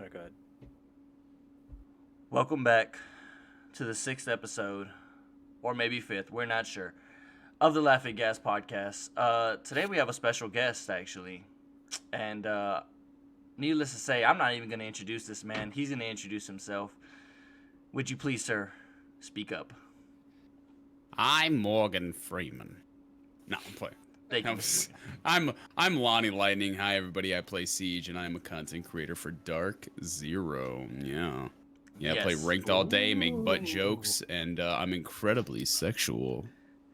Alright, go ahead. Welcome back to the 6th episode, or maybe 5th, we're not sure, of the Laughing Gas podcast. Today we have a special guest, actually. And needless to say, I'm not even going to introduce this man. He's going to introduce himself. Would you please, sir, speak up? I'm Morgan Freeman. No, I'm playing. Thank you. I'm Lonnie Lightning. Hi, everybody. I play Siege, and I'm a content creator for Dark Zero. Yeah. I play Yes. ranked all day, make butt jokes, and I'm incredibly sexual.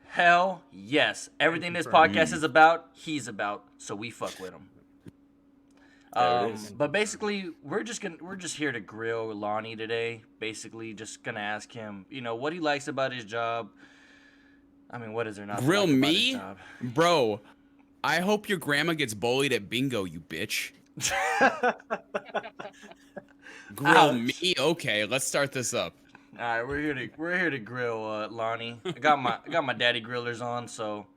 Hell yes. Everything this podcast is about, he's about, so we fuck with him. But basically, we're just here to grill Lonnie today. Basically, just gonna ask him, what he likes about his job. I mean, what is there not to Grill like about his me? job? Bro, I hope your grandma gets bullied at bingo, you bitch. Grill Ouch. me? Okay, let's start this up. All right, we're here to grill Lonnie. I got my daddy grillers on, so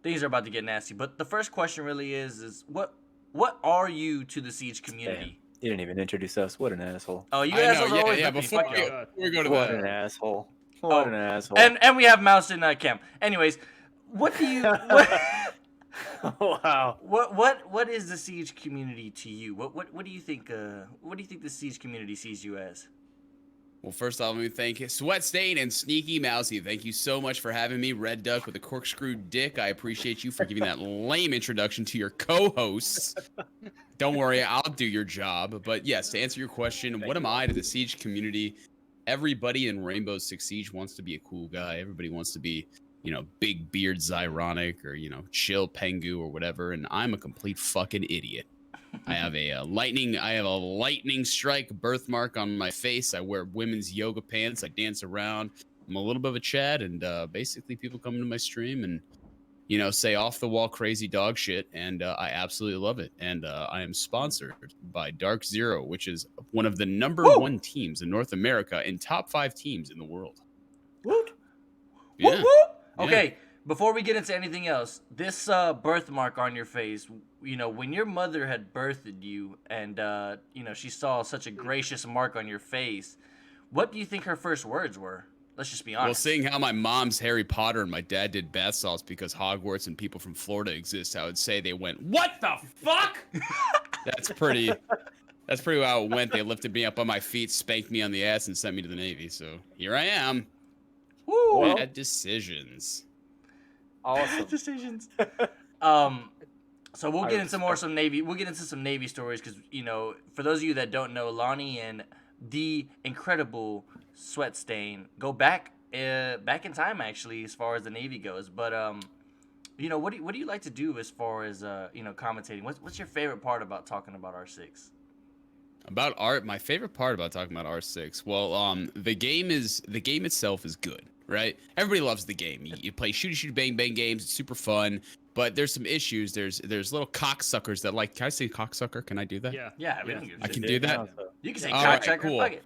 things are about to get nasty. But the first question really is what are you to the Siege community? Damn, you didn't even introduce us. What an asshole. Oh, you I assholes know, are always yeah. with me. Before Fuck y'all. we go to What that. an asshole. What an asshole. And we have Mouse in Cam. Anyways, what do you Wow. what is the Siege community to you? What do you think the Siege community sees you as? Well, first off, let me thank Sweat Stain and Sneaky Mousy. Thank you so much for having me, Red Duck with a corkscrew dick. I appreciate you for giving that lame introduction to your co-hosts. Don't worry, I'll do your job. But yes, to answer your question, what am I to the Siege community? Everybody in Rainbow Six Siege wants to be a cool guy. Everybody wants to be, big beard Zyronic or, chill Pengu or whatever. And I'm a complete fucking idiot. I have a lightning strike birthmark on my face. I wear women's yoga pants. I dance around. I'm a little bit of a Chad, and basically people come to my stream and say off the wall crazy dog shit, and I absolutely love it. And I am sponsored by Dark Zero, which is one of the number one teams in North America and top 5 teams in the world. Woot. Yeah. Woot, woot. Okay, before we get into anything else, this birthmark on your face, when your mother had birthed you and, she saw such a gracious mark on your face, what do you think her first words were? Let's just be honest. Well, seeing how my mom's Harry Potter and my dad did bath salts because Hogwarts and people from Florida exist, I would say they went, "What the fuck?" That's pretty how it went. They lifted me up on my feet, spanked me on the ass, and sent me to the Navy. So here I am. Woo. Bad decisions. Awesome. Decisions. So we'll get into some Navy. We'll get into some Navy stories because for those of you that don't know, Lonnie and the incredible Sweat Stain go back in time actually as far as the Navy goes. But what do you like to do as far as commentating? What's your favorite part about talking about R6? My favorite part about talking about R6. Well, the game itself is good, right? Everybody loves the game. You play shoot bang bang games. It's super fun. But there's some issues. There's little cocksuckers that like. Can I say cocksucker? Can I do that? Yeah. We don't give a I shit. can do that. You can say All right, cocksucker. cool. Fuck it.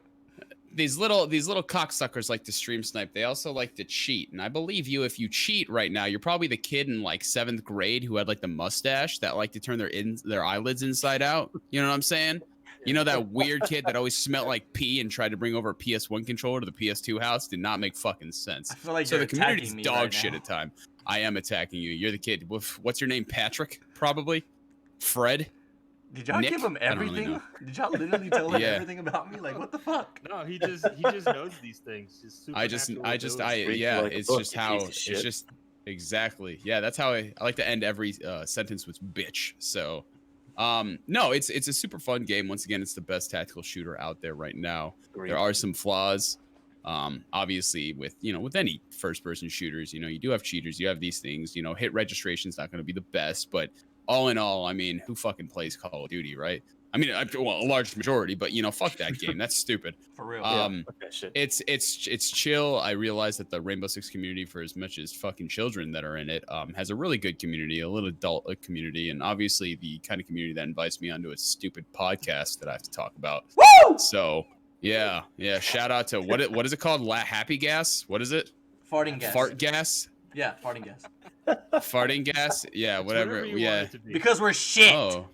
These little cocksuckers like to stream snipe. They also like to cheat. And I believe you, if you cheat right now, you're probably the kid in like 7th grade who had like the mustache that like to turn their eyelids inside out. You know what I'm saying? You know that weird kid that always smelled like pee and tried to bring over a PS1 controller to the PS2 house? Did not make fucking sense. I feel like So you're the community's attacking me dog right shit now. at time. I am attacking you. You're the kid. What's your name? Patrick? Probably. Fred? Did y'all Nick? give him I don't really everything? know. Did y'all literally tell him Yeah. everything about me? Like, what the fuck? No, he just knows these things. His Read abilities. Read you like a it's book, just you how, piece of it's shit. just, exactly. Yeah, that's how I like to end every sentence with bitch. So, no, it's a super fun game. Once again, it's the best tactical shooter out there right now. Agreed. There are some flaws. Obviously with any first person shooters, you do have cheaters, you have these things, hit registration's not going to be the best, but all in all, I mean, who fucking plays Call of Duty, right? I mean, well, a large majority, but fuck that game. That's stupid. For real. Fuck that shit. It's chill. I realize that the Rainbow Six community, for as much as fucking children that are in it, has a really good community, a little adult community, and obviously the kind of community that invites me onto a stupid podcast that I have to talk about. Woo! So yeah. Shout out to what is it called? Happy gas? What is it? Farting gas. Fart gas? Yeah, farting gas. Farting gas? Yeah, whatever. Whatever you Yeah. want it to be. Because we're shit. Oh.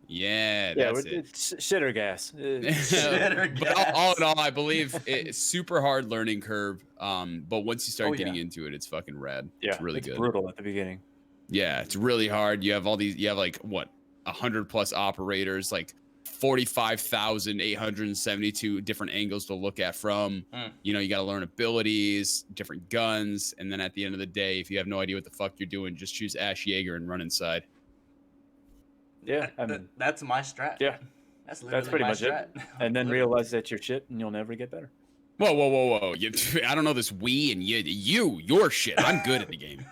Yeah, Yeah, that's it. it's shitter gas. But all in all, I believe it's super hard learning curve. But once you start getting into it, it's fucking rad. Yeah, it's really good. brutal at the beginning. Yeah, it's really hard. You have all these. You have like what 100+ operators, like 45,872 different angles to look at from. You know, you got to learn abilities, different guns, and then at the end of the day, if you have no idea what the fuck you're doing, just choose Ash Yeager and run inside. Yeah, I mean, that's my strat. Yeah, that's pretty much strat. it. And then realize that you're shit, and you'll never get better. Whoa! I don't know this we and you're shit. I'm good at the game.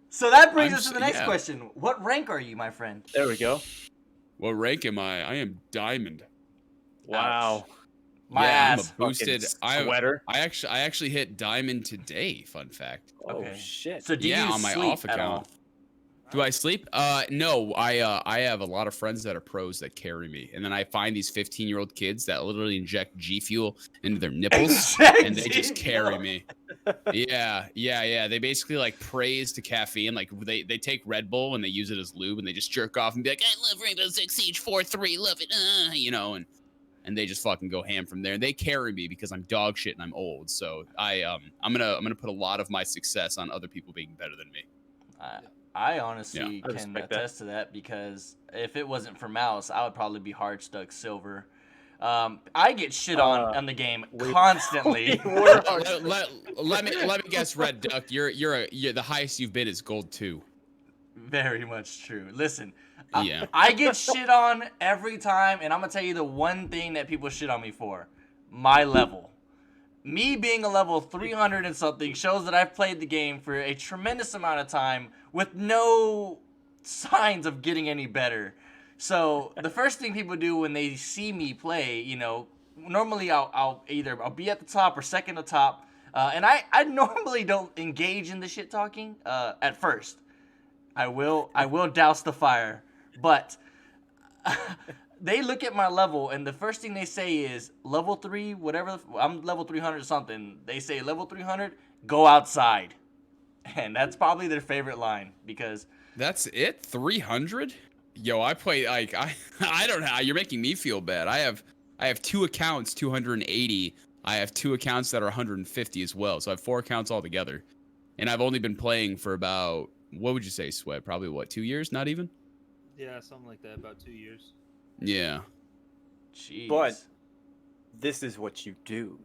So that brings us to the next question. What rank are you, my friend? There we go. What rank am I? I am diamond. Wow. My ass. I'm a boosted sweater. I actually hit diamond today. Fun fact. Oh shit. So do you on my sleep off at account. all? Do I sleep? No. I have a lot of friends that are pros that carry me, and then I find these 15-year-old kids that literally inject G Fuel into their nipples, and they just carry me. Yeah. They basically like praise to caffeine. Like they take Red Bull and they use it as lube, and they just jerk off and be like, "I love Rainbow Six Siege 4-3, love it," you know, and they just fucking go ham from there. And they carry me because I'm dog shit and I'm old. So I'm gonna put a lot of my success on other people being better than me. I honestly I can respect attest to that because if it wasn't for Mouse, I would probably be hard stuck silver. I get shit on the game constantly. let me guess, Red Duck. You're the highest you've been is gold 2. Very much true. Listen, Yeah. I get shit on every time, and I'm gonna tell you the one thing that people shit on me for: my level. Me being a level 300 and something shows that I've played the game for a tremendous amount of time with no signs of getting any better. So the first thing people do when they see me play, you know, normally I'll be at the top or second to top, and I normally don't engage in the shit talking at first. I will douse the fire, but they look at my level, and the first thing they say is, level 3, whatever, I'm level 300 something. They say, level 300, go outside. And that's probably their favorite line, because... That's it? 300? Yo, I play, like, I don't know. You're making me feel bad. I have 2 accounts, 280. I have 2 accounts that are 150 as well. So I have 4 accounts altogether. And I've only been playing for about, what would you say, Sweat? Probably, what, 2 years? Not even? Yeah, something like that, about 2 years. Yeah. Jeez. But this is what you do.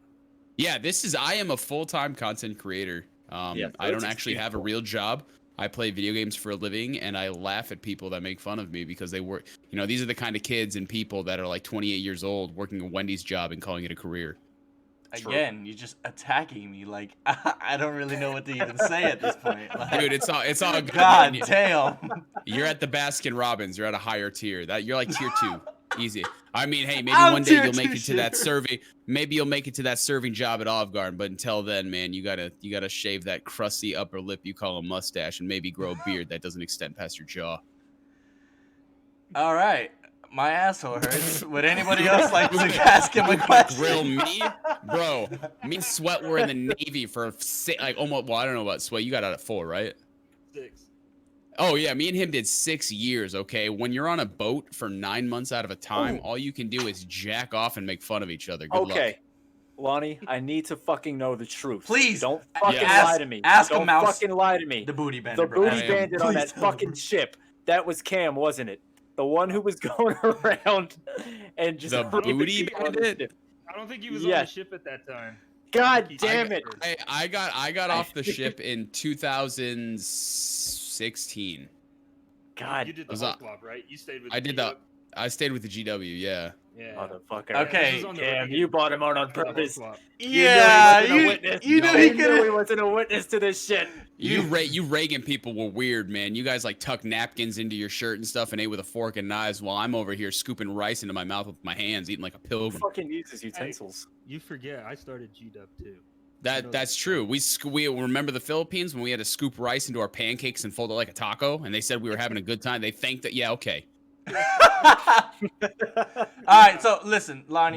Yeah, I am a full-time content creator. I don't actually have a real job. I play video games for a living, and I laugh at people that make fun of me because they work. You know, these are the kind of kids and people that are like 28 years old working a Wendy's job and calling it a career. Again, you're just attacking me. Like, I don't really know what to even say at this point. Like, Dude, it's all good. God damn. You're at the Baskin Robbins. You're at a higher tier. You're like tier 2. Easy. I mean, hey, maybe one day you'll make it to that serving. Maybe you'll make it to that serving job at Olive Garden. But until then, man, you gotta shave that crusty upper lip you call a mustache, and maybe grow a beard that doesn't extend past your jaw. All right. My asshole hurts. Would anybody else like to ask him a question? Grill me? Bro, me and Sweat were in the Navy for almost, well, I don't know about Sweat. You got out at 4, right? 6. Oh, yeah. Me and him did 6 years, okay? When you're on a boat for 9 months out of a time, all you can do is jack off and make fun of each other. Good luck. Lonnie, I need to fucking know the truth. Please. Don't fucking lie to me. Don't fucking lie to me. The booty bandit. The booty bandit on that fucking ship. That was Cam, wasn't it? The one who was going around and just... The booty bandit? I don't think he was on the ship at that time. God damn it. I got off the ship in 2016. God. You did the whole club, right? You stayed with I stayed with the GW, yeah. Yeah. Motherfucker. Okay. Cam, you bought him on purpose. Yeah, you knew he could. He wasn't a witness to this shit. You Reagan people were weird, man. You guys like tuck napkins into your shirt and stuff and ate with a fork and knives while I'm over here scooping rice into my mouth with my hands, eating like a pilgrim. Who fucking uses utensils? You forget, I started GW too. That's true. We remember the Philippines when we had to scoop rice into our pancakes and fold it like a taco, and they said we were having a good time. They thanked that. Yeah, okay. All right, so listen, Lonnie,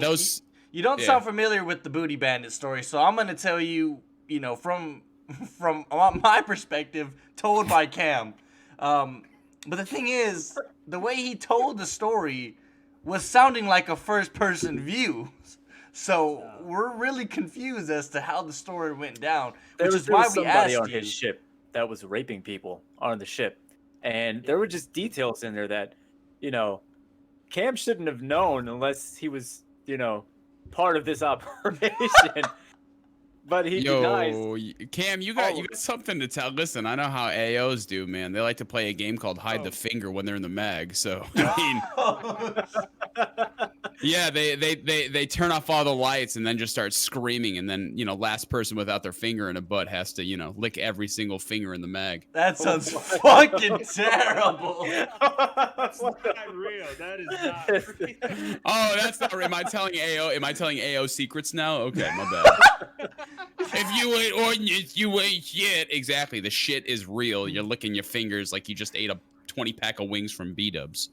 you don't yeah. sound familiar with the Booty Bandit story, so I'm gonna tell you, you know, from my perspective, told by Cam. But the thing is, the way he told the story was sounding like a first-person view. So we're really confused as to how the story went down, which is why we asked on you. his ship that was raping people on the ship, and there were just details in there that, you know, Cam shouldn't have known unless he was, you know, part of this operation. But he denies. Cam, you got something to tell. Listen, I know how AOs do, man. They like to play a game called Hide the Finger when they're in the mag. So I mean, yeah, they turn off all the lights and then just start screaming, and then, you know, last person without their finger in a butt has to, you know, lick every single finger in the mag. That sounds fucking terrible. That's not real. That is not real. Oh, that's not real. Am I telling AO? Am I telling AO secrets now? Okay, my bad. If you ain't ordinance, you ain't shit. Exactly. The shit is real. You're licking your fingers like you just ate a 20-pack of wings from B-dubs.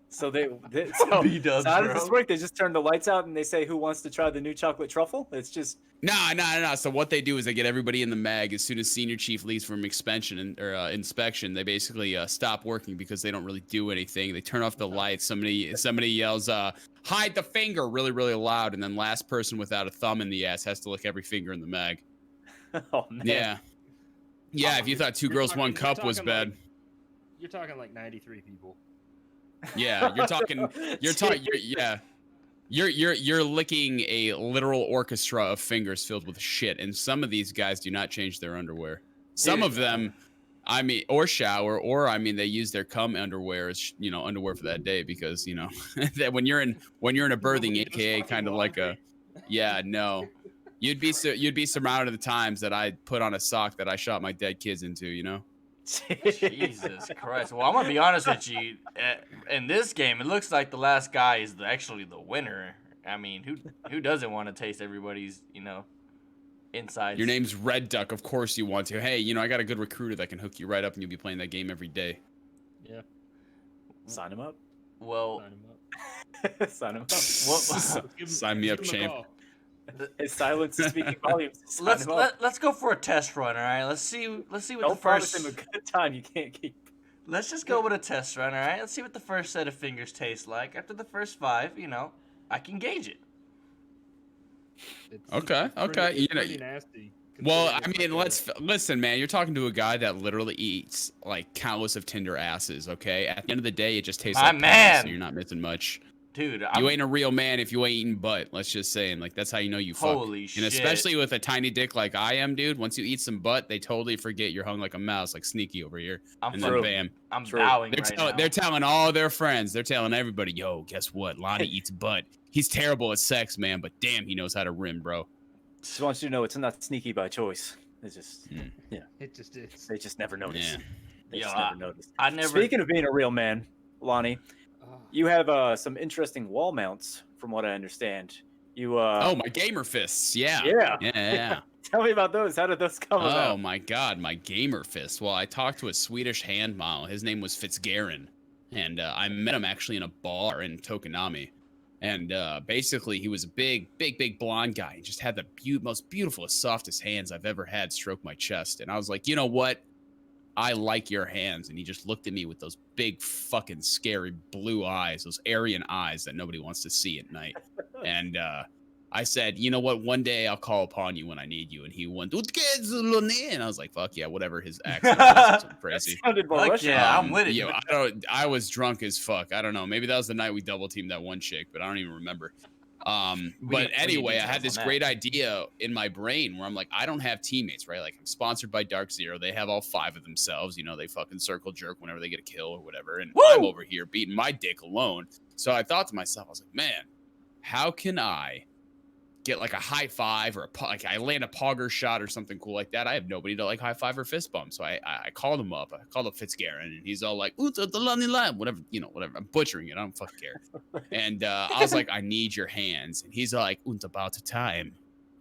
So B-dubs, so how does bro. this work? They just turn the lights out and they say, "Who wants to try the new chocolate truffle?" It's just No. So what they do is they get everybody in the mag. As soon as senior chief leaves from inspection, they basically stop working because they don't really do anything. They turn off the lights. Somebody yells, "Hide the finger!" really, really loud, and then last person without a thumb in the ass has to lick every finger in the mag. oh man. Yeah. If you thought Two Girls One Cup was bad, You're talking like 93 people. yeah, you're licking a literal orchestra of fingers filled with shit, and some of these guys do not change their underwear. Some of them, I mean, or shower, or I mean, they use their cum underwear as, you know, underwear for that day, because, you know, that when you're in a birthing, aka kind of like a, yeah, no, you'd be surrounded the times that I put on a sock that I shot my dead kids into, you know. Jesus Christ. Well, I'm gonna be honest with you. In this game, it looks like the last guy is actually the winner. I mean, who doesn't want to taste everybody's, you know, insides? Your name's Red Duck. Of course you want to. Hey, you know, I got a good recruiter that can hook you right up, and you'll be playing that game every day. Yeah. Sign him up. Well, Sign him up. Sign him up. Sign me up, Give him a champ. call. His silence is speaking volumes. Sign let's him up. let's go for a test run, all right? Let's see what Don't the promise first. him a good time you can't keep. Let's just go with a test run, all right? Let's see what the first set of fingers taste like. After the first 5, you know, I can gauge it. Okay. It's You know, pretty nasty. well, I considering mean, it's like listen, man. You're talking to a guy that literally eats like countless of Tinder asses. Okay, at the end of the day, it just tastes My like man. penis, so you're not missing much. Dude, You ain't a real man if you ain't eating butt. Let's just say, and like that's how you know you fuck. Holy shit. And especially with a tiny dick like I am, dude. Once you eat some butt, they totally forget you're hung like a mouse, like Sneaky over here. I'm And True. then bam, I'm True. bowing they're, right tell- now. they're telling all their friends, they're telling everybody, yo, guess what? Lonnie eats butt. He's terrible at sex, man, but damn, he knows how to rim, bro. Just want you to know it's not sneaky by choice. It's just, it just is. they just never notice. Yeah. They Yo, just never notice. I never. Speaking of being a real man, Lonnie, Oh, you have some interesting wall mounts, from what I understand. You Oh, my gamer fists, yeah. Yeah. Yeah. Tell me about those. How did those come Oh about? my god, my gamer fist. Well, I talked to a Swedish hand model. His name was Fitzgerald. And I met him actually in a bar in Tokonami. And basically, he was a big blonde guy. He just had the most beautiful, softest hands I've ever had stroke my chest. And I was like, you know what? I like your hands. And he just looked at me with those big, fucking scary blue eyes, those Aryan eyes that nobody wants to see at night. And I said, you know what? One day I'll call upon you when I need you. And he went, and I was like, fuck yeah, whatever his accent was. Something crazy. Sounded more Fuck Russian. yeah, I'm with it. Yo, I was drunk as fuck. I don't know. Maybe that was the night we double teamed that one chick, but I don't even remember. But anyway, I had this great idea in my brain where I'm like, I don't have teammates, right? Like I'm sponsored by Dark Zero. They have all 5 of themselves. You know, they fucking circle jerk whenever they get a kill or whatever. And I'm over here beating my dick alone. So I thought to myself, I was like, man, how can I get like a high five or like I land a pogger shot or something cool like that? I have nobody to like high five or fist bump. So I called him up. I called up Fitzgerald and he's all like, ooh, the Lonnie Lab, whatever, you know, whatever. I'm butchering it. I don't fucking care. And I was like, I need your hands. And he's like, und about time.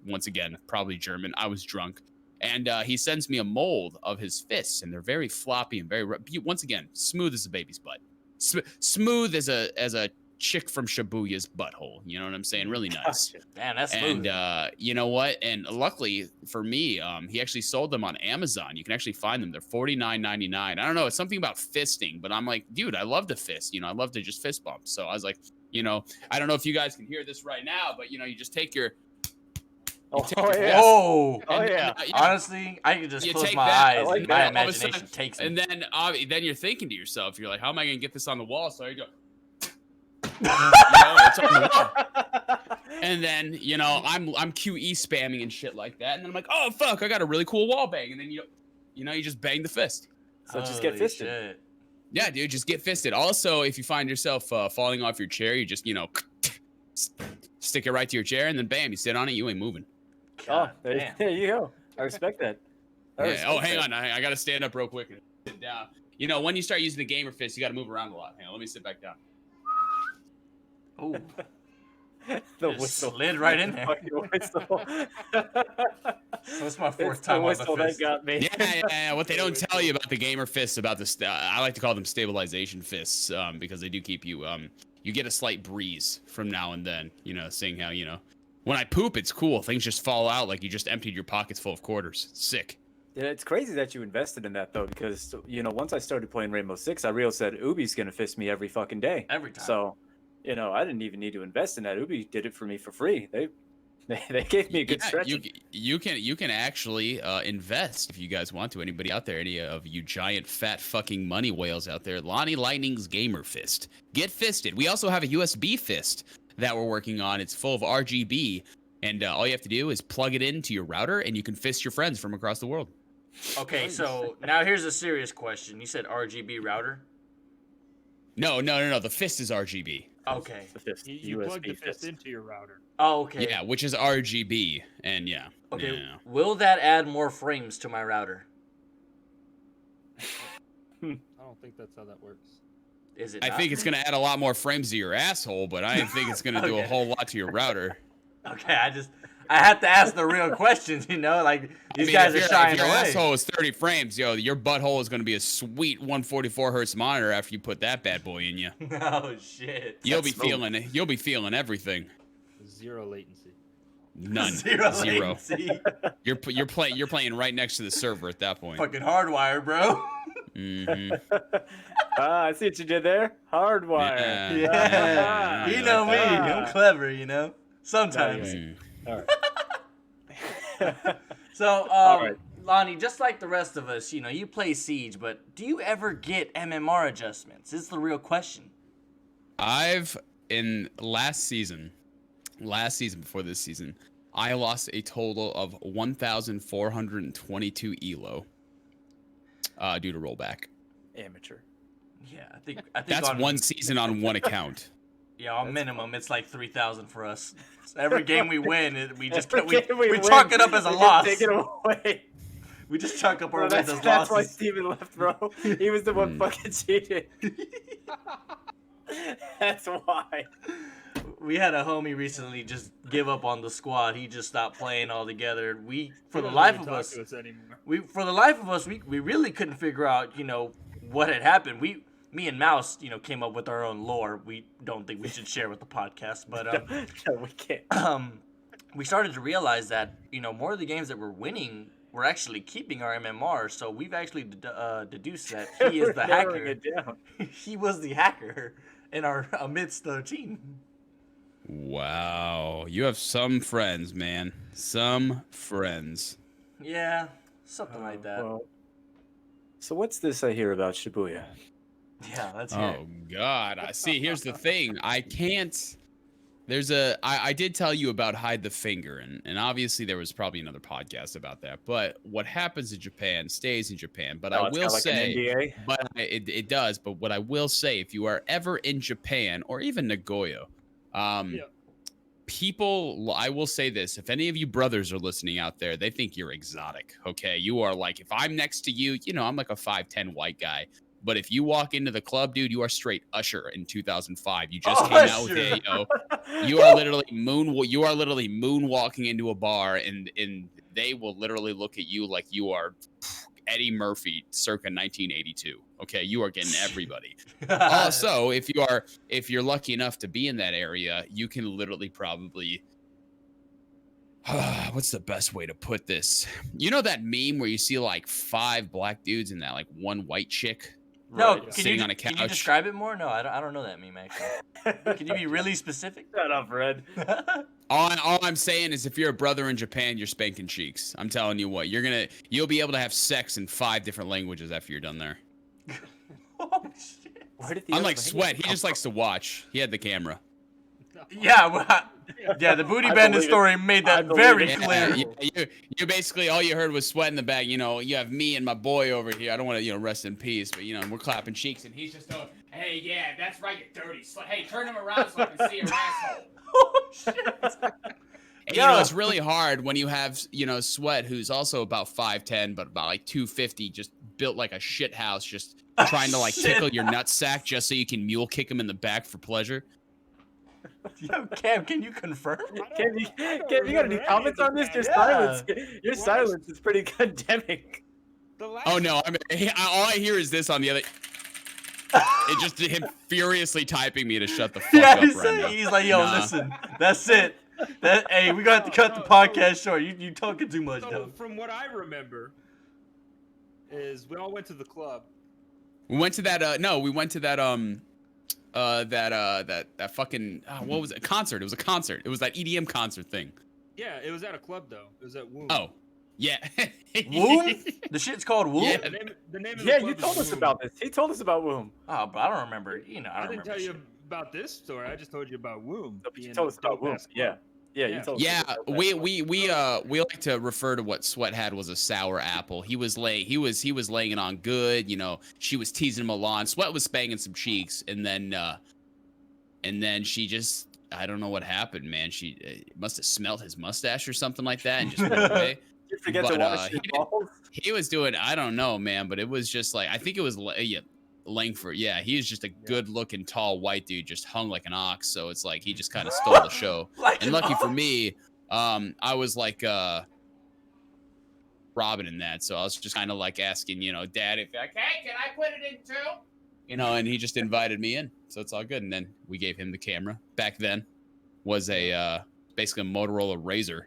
Once again, probably German. I was drunk. And he sends me a mold of his fists, and they're very floppy and very, once again, smooth as a baby's butt. Smooth as a chick from Shibuya's butthole. You know what I'm saying? Really nice. Damn, that's smooth. And you know what? And luckily for me, he actually sold them on Amazon. You can actually find them. They're $49.99. I don't know. It's something about fisting, but I'm like, dude, I love to fist. You know, I love to just fist bump. So I was like, you know, I don't know if you guys can hear this right now, but you know, you just take your. Yeah. Whoa! Oh yeah. Honestly, I can just You close take my that, eyes like and my that, all of a imagination sudden, takes me. And then you're thinking to yourself, you're like, how am I gonna get this on the wall? So you go. It's on the wall. And then you know I'm QE spamming and shit like that, and then I'm like, oh fuck, I got a really cool wall bang, and then you just bang the fist. So just get Holy fisted. shit. Yeah, dude, just get fisted. Also, if you find yourself falling off your chair, you just stick it right to your chair, and then bam, you sit on it, you ain't moving. Oh, God damn. there you go. I respect that. Yeah. Oh, hang on, I gotta stand up real quick and sit down. You know, when you start using the gamer fist, you gotta move around a lot. Hang on, let me sit back down. Ooh, The just whistle. slid right in there. Fucking whistle. That's my fourth It's time the on whistle the that fist. got me. Yeah. What they don't tell you about the gamer fists, about the I like to call them stabilization fists, because they do keep you you get a slight breeze from now and then. You know, seeing how when I poop, it's cool. Things just fall out like you just emptied your pockets full of quarters. Sick. Yeah, it's crazy that you invested in that though, because once I started playing Rainbow Six, I realized that Ubi's gonna fist me every fucking day. Every time. So, I didn't even need to invest in that. Ubi did it for me for free. They gave me a good stretch. You can actually invest if you guys want to. Anybody out there, any of you giant fat fucking money whales out there, Lonnie Lightning's gamer fist. Get fisted. We also have a USB fist that we're working on. It's full of RGB, and all you have to do is plug it into your router, and you can fist your friends from across the world. Okay, so now here's a serious question. You said RGB router? No. The fist is RGB. Okay. The fist, You USB plug the fist fist. into your router. Oh, okay. Yeah, which is RGB, and yeah. Okay. Yeah. Will that add more frames to my router? I don't think that's how that works. Is it I not? think it's gonna add a lot more frames to your asshole, but I don't think it's gonna do a Okay. whole lot to your router. Okay, I have to ask the real questions, like these guys are shying if your away. asshole is 30 frames, your butthole is gonna be a sweet 144 hertz monitor after you put that bad boy in you. Oh shit. You'll That's be feeling everything. Zero latency. None. Zero. Zero. latency. You're playing right next to the server at that point. Fucking hardwire, bro. Mm-hmm. I see what you did there. Hardwire. Yeah. Yeah. You know me. I'm clever, Sometimes. Mm. All right. So, right. Lonnie, just like the rest of us, you play Siege, but do you ever get MMR adjustments? This is the real question. In last season before this season, I lost a total of 1,422 elo due to rollback. Amateur. Yeah, I think That's on, one season on one account. Yeah, on minimum, it's like 3,000 for us. So every game we win, we just Every we game we chalk win, it up as a we loss. Take it away. We just chalk up our Bro, wins as that's why losses. Steven left, bro. He was the one fucking cheating. That's why. We had a homie recently just give up on the squad. He just stopped playing altogether. We, for He the doesn't life even of talk us, to us anymore. we really couldn't figure out, what had happened. Me and Mouse, came up with our own lore. We don't think we should share with the podcast, but No, we can't. we started to realize that more of the games that we're winning, we're actually keeping our MMR. So we've actually deduced that he is the Narrowing hacker. it down. He was the hacker in our amidst the team. Wow, you have some friends, man. Some friends. Yeah, something like that. Well, so what's this I hear about Shibuya? Yeah, that's it. Oh God! I see. Here's the thing. I can't. I did tell you about hide the finger, and obviously there was probably another podcast about that. But what happens in Japan stays in Japan. But I it's will got like an say, NDA? but it does. But what I will say, if you are ever in Japan or even Nagoya, people, I will say this: if any of you brothers are listening out there, they think you're exotic. Okay, you are like, if I'm next to you, I'm like a 5'10" white guy. But if you walk into the club, dude, you are straight Usher in 2005. You just came out with Ayo. You are literally moonwalking into a bar, and they will literally look at you like you are Eddie Murphy circa 1982. Okay, you are getting everybody. Also, if you're lucky enough to be in that area, you can literally probably what's the best way to put this? You know that meme where you see like 5 black dudes and that like one white chick? No, Right. Sitting on a Can you couch. describe it more? No, I don't know that meme actually. Can you be really specific? Shut up, Red. All I'm saying is if you're a brother in Japan, you're spanking cheeks. I'm telling you what, you'll be able to have sex in 5 different languages after you're done there. Oh shit. Where did the Unlike other Sweat, he just likes to watch. He had the camera. Yeah, well, the booty I bandit believe it. story made I that believe very it. clear. You basically all you heard was Sweat in the back. You know, you have me and my boy over here. I don't want to rest in peace, but we're clapping cheeks and he's just going, "Hey, yeah, that's right, you dirty slut. Hey, turn him around so I can see your asshole." Oh shit. And, Yeah. it's really hard when you have, Sweat, who's also about 5'10", but about like 250, just built like a shit house, just trying to like Shit tickle your nutsack just so you can mule kick him in the back for pleasure. Yo, Cam, can you confirm? Cam, you got any comments on this? Your Yeah. silence. Your silence is pretty condemning. The last Oh no, all I hear is this on the other. It just him furiously typing me to shut the fuck Yeah, up right now. he's like, yo, Nah. listen, that's it. Hey, we got to cut the podcast short. You talking too much, So though. from what I remember, is we all went to the club. We went to that. No, we went to that. That fucking. What was it? Concert. It was a concert. It was that EDM concert thing. Yeah, it was at a club though. It was at Womb. Oh, yeah. Womb? The shit's called Womb? Yeah. The name of Yeah, the you club told is us Womb. about this. He told us about Womb. Oh, but I don't remember. I I don't didn't remember tell you shit. about this story. I just told you about Womb. No, but you being told us a about Womb. dope-ass Yeah. club. Yeah, Yeah. you told us. Yeah, about that. we like to refer to what Sweat had was a sour apple. He was laying it on good. She was teasing him a lot. Sweat was banging some cheeks, and then she just, I don't know what happened, man. She must have smelled his mustache or something like that and just went away. You forget to But, wash your balls. He was doing, I don't know, man, but it was just like, I think it was Langford. Yeah, he was just a good-looking, tall white dude, just hung like an ox. So it's like he just kind of stole the show. Like And an lucky for ox. me, I was like Robin in that, so I was just kind of like asking, Dad, if hey, can I put it in too? And he just invited me in, so it's all good. And then we gave him the camera. Back then, was basically a Motorola Razr.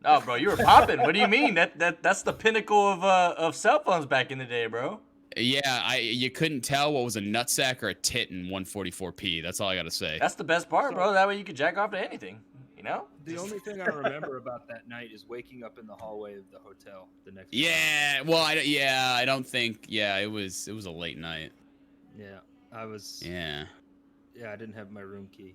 Oh, bro, you were popping. What do you mean? That's the pinnacle of cell phones back in the day, bro. Yeah, you couldn't tell what was a nutsack or a tit in 144p. That's all I gotta say. That's the best part, bro. That way you could jack off to anything. The only thing I remember about that night is waking up in the hallway of the hotel the next day. Yeah, well, I don't think. Yeah, it was a late night. Yeah, I was. Yeah. Yeah, I didn't have my room key.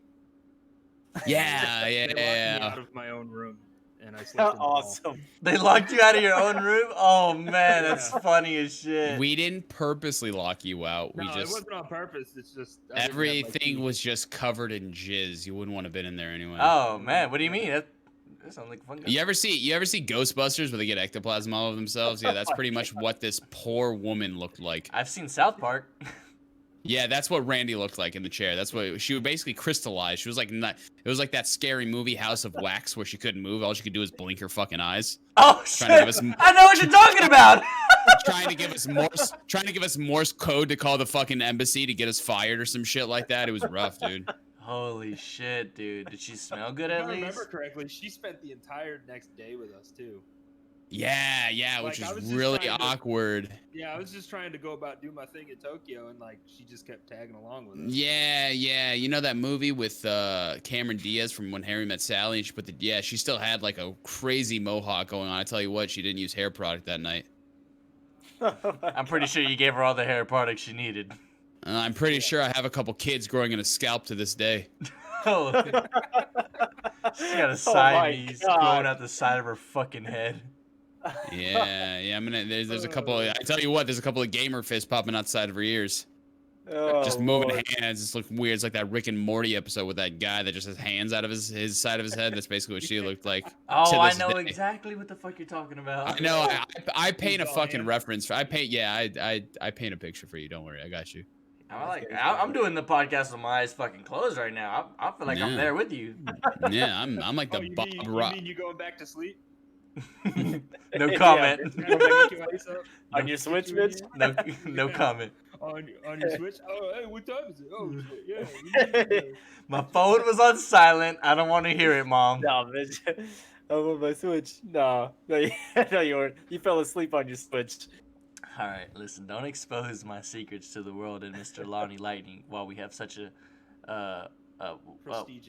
Yeah, They locked me yeah. out of my own room, and I slept in the hall. Awesome. They locked you out of your own room? Oh, man, that's funny as shit. We didn't purposely lock you out. No, We it just wasn't on purpose. It's just I didn't have my everything key. was just covered in jizz. You wouldn't want to have been in there anyway. Oh, man, what do you mean? That sounds like a fun guy. You ever see Ghostbusters where they get ectoplasm all over themselves? Yeah, that's pretty much what this poor woman looked like. I've seen South Park. Yeah, that's what Randy looked like in the chair. That's what she would basically crystallize. She was like it was like that scary movie House of Wax where she couldn't move. All she could do was blink her fucking eyes. Oh, Trying to give shit. us- I know what you're talking about. trying to give us Morse code to call the fucking embassy to get us fired or some shit like that. It was rough, dude. Holy shit, dude. Did she smell good If at I remember least? correctly, she spent the entire next day with us too. Yeah, which Like, I was is just really trying to- awkward. Yeah, I was just trying to go about do my thing in Tokyo, and like she just kept tagging along with us. Yeah. You know that movie with Cameron Diaz from When Harry Met Sally? And she still had like a crazy mohawk going on. I tell you what, she didn't use hair product that night. I'm pretty sure you gave her all the hair products she needed. I'm pretty sure I have a couple kids growing in a scalp to this day. Oh. She got a my Siamese God. growing out the side of her fucking head. Yeah. There's a couple. I tell you what, there's a couple of gamer fists popping outside of her ears. Oh, Just moving Lord. hands. It's looking weird. It's like that Rick and Morty episode with that guy that just has hands out of his side of his head. That's basically what she looked like. Oh, to I this know day. exactly what the fuck you're talking about. I know. I paint a He's all fucking hands. reference. I paint. Yeah, I paint a picture for you. Don't worry. I got you. I'm doing the podcast with my eyes fucking closed right now. I feel like I'm Yeah. there with you. Yeah, I'm like Oh, the you Bob mean, Ross. you mean you going back to sleep? No Yeah, comment. On your Switch, Mitch? No comment. On your Switch? Oh, hey, what time is it? Oh, shit, yeah. My phone was on silent. I don't want to hear it, Mom. No, Mitch. I'm on my Switch. No, no, you weren't. You fell asleep on your Switch. All right, listen. Don't expose my secrets to the world and Mr. Lonnie Lightning while we have such a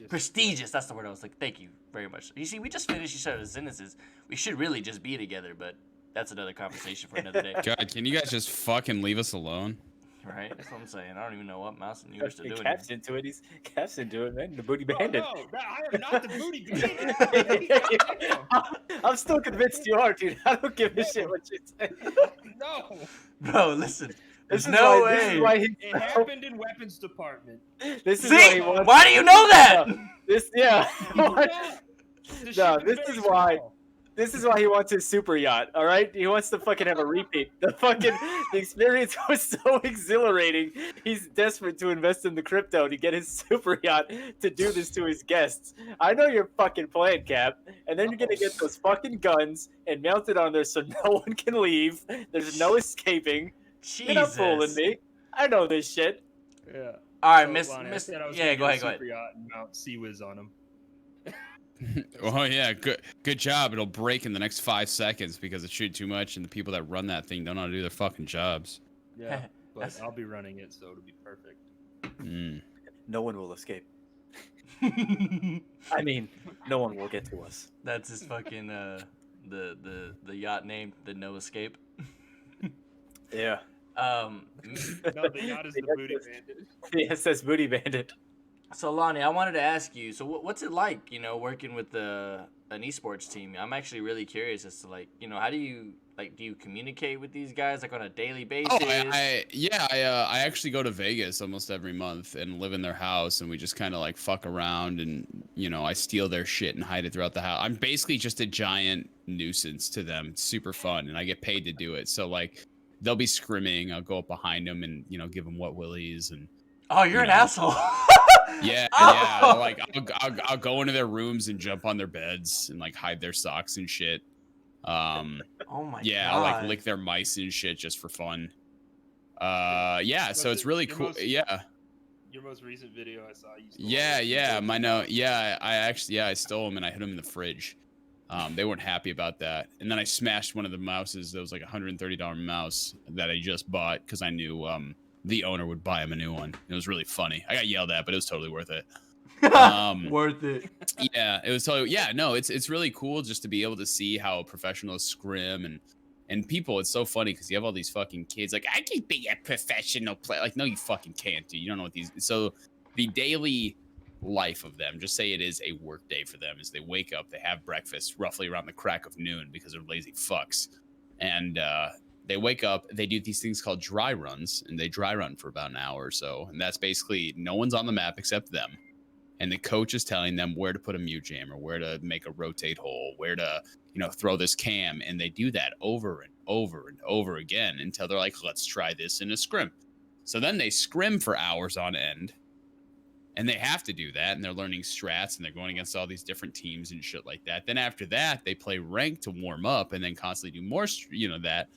prestigious. That's the word I was like. Thank you very much. You see, we just finished each other's sentences. We should really just be together, but that's another conversation for another day. God, can you guys just fucking leave us alone? Right? That's what I'm saying. I don't even know what Mouse and you are still doing. Cap's into it. He's Cap's into it, man. The booty bandit. No, I am not the booty bandit. I'm still convinced you are, dude. I don't give a shit what you say. No. Bro, listen. This There's is no why, way. This is why It happened in weapons department. This is why See? he wants. Why do you know that? This, yeah. No, This is why he wants his super yacht. All right, he wants to fucking have a repeat. The experience was so exhilarating. He's desperate to invest in the crypto to get his super yacht to do this to his guests. I know your fucking plan, Cap. And then you're gonna get those fucking guns and mount it on there so no one can leave. There's no escaping. Jesus. You're not fooling me. I know this shit. Yeah. All right, So, Miss. Lonnie, I Miss. said I was Yeah, gonna go get a ahead. super yacht and mount Sea-Wiz on him. Oh yeah, good job. It'll break in the next 5 seconds because it shoots too much, and the people that run that thing don't know how to do their fucking jobs. Yeah, but I'll be running it, so it'll be perfect. Mm. No one will escape. I mean, no one will get to us. That's his fucking the yacht name, the No Escape. Yeah. No, the yacht is the booty bandit. Yeah, it says booty bandit. So Lonnie, I wanted to ask you. So what's it like, working with an esports team? I'm actually really curious as to how do you do you communicate with these guys on a daily basis? Oh, I actually go to Vegas almost every month and live in their house, and we just kind of fuck around, and I steal their shit and hide it throughout the house. I'm basically just a giant nuisance to them. It's super fun, and I get paid to do it. So they'll be scrimming, I'll go up behind them and give them wet willies and. Oh, you're an asshole. Yeah. Oh. I'll go into their rooms and jump on their beds and hide their socks and shit. Oh my yeah, god. I'll lick their mice and shit just for fun. Yeah, so it's really cool. Yeah. Your most recent video I saw. I stole them and I hid them in the fridge. They weren't happy about that, and then I smashed one of the mouses. That was like $130 mouse that I just bought because I knew the owner would buy him a new one. It was really funny. I got yelled at, but it was totally worth it. Worth it. Yeah, it was totally. Yeah, no, it's really cool just to be able to see how professionals scrim and people. It's so funny because you have all these fucking kids I can be a professional player. No, you fucking can't, dude. You don't know what these. So the daily life of them, just say it is a work day for them, is they wake up, they have breakfast roughly around the crack of noon because they're lazy fucks, and they wake up, they do these things called dry runs, and they dry run for about an hour or so. And that's basically no one's on the map except them. And the coach is telling them where to put a mute jam or where to make a rotate hole, where to, throw this cam. And they do that over and over and over again until they're like, let's try this in a scrim. So then they scrim for hours on end. And they have to do that. And they're learning strats and they're going against all these different teams and shit like that. Then after that, they play ranked to warm up and then constantly do more, that.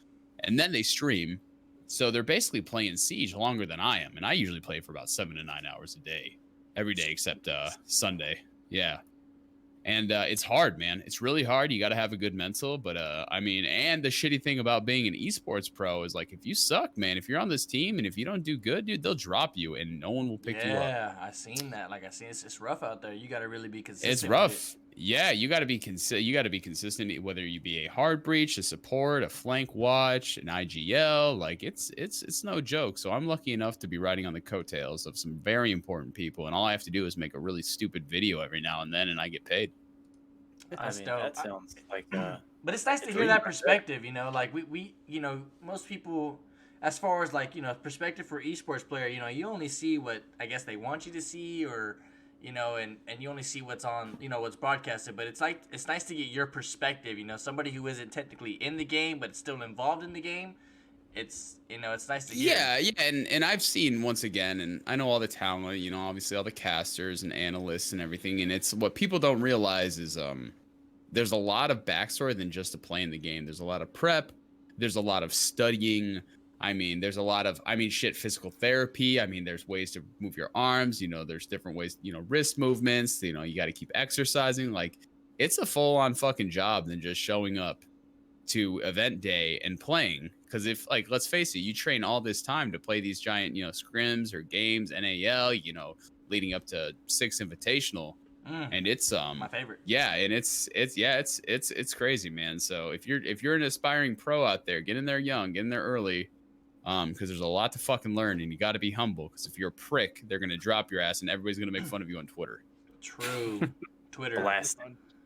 And then they stream. So they're basically playing Siege longer than I am. And I usually play for about 7 to 9 hours a day. Every day except Sunday. Yeah. And it's hard, man. It's really hard. You got to have a good mental. But, and the shitty thing about being an esports pro is, if you suck, man, if you're on this team and if you don't do good, dude, they'll drop you and no one will pick you up. Yeah, I seen that. It's rough out there. You got to really be consistent. It's rough. Yeah, you got to be consistent, whether you be a hard breach, a support, a flank watch, an IGL. It's no joke. So I'm lucky enough to be riding on the coattails of some very important people, and all I have to do is make a really stupid video every now and then, and I get paid. That sounds like. But it's nice to hear that perspective. We most people, as far as perspective for esports player, you only see what I guess they want you to see, or. And you only see what's on, what's broadcasted, but it's nice to get your perspective, somebody who isn't technically in the game, but still involved in the game. It's, it's nice to hear. Yeah. And I've seen, once again, and I know all the talent, obviously all the casters and analysts and everything. And it's what people don't realize is, there's a lot of backstory than just to playing the game. There's a lot of prep. There's a lot of studying. I mean, there's a lot of, shit, physical therapy. I mean, there's ways to move your arms. You know, there's different ways, you know, wrist movements. You know, you got to keep exercising. Like, it's a full-on fucking job than just showing up to event day and playing. Because if, like, let's face it, you train all this time to play these giant, you know, scrims or games, NAL, you know, leading up to 6 Invitational. And it's my favorite. Yeah, and it's crazy, man. So if you're an aspiring pro out there, get in there young, get in there early. Because there's a lot to fucking learn, and you got to be humble. Because if you're a prick, they're gonna drop your ass, and everybody's gonna make fun of you on Twitter. True, Twitter. Blast.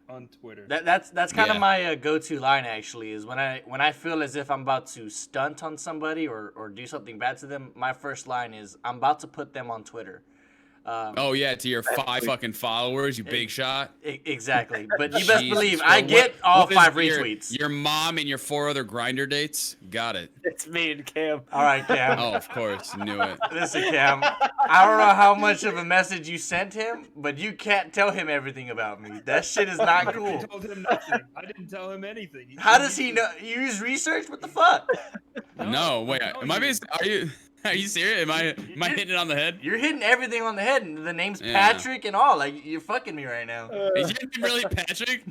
On Twitter. That's kind of my go-to line, actually, is when I feel as if I'm about to stunt on somebody or do something bad to them. My first line is, I'm about to put them on Twitter. Oh yeah, to your 5 fucking followers, you big shot. Exactly, but you best Jesus believe Christ. I get all What is 5 retweets. Your mom and your 4 other grinder dates. Got it. It's me and Cam. All right, Cam. Oh, of course, knew it. Listen, Cam. I don't know how much of a message you sent him, but you can't tell him everything about me. That shit is not I cool. told him nothing. I didn't tell him anything. How does he know? You use research? What the fuck? No, wait. Am I being? Are you serious? Am I hitting it on the head? You're hitting everything on the head, and the name's Yeah. Patrick and all. Like, you're fucking me right now. Is your name really Patrick?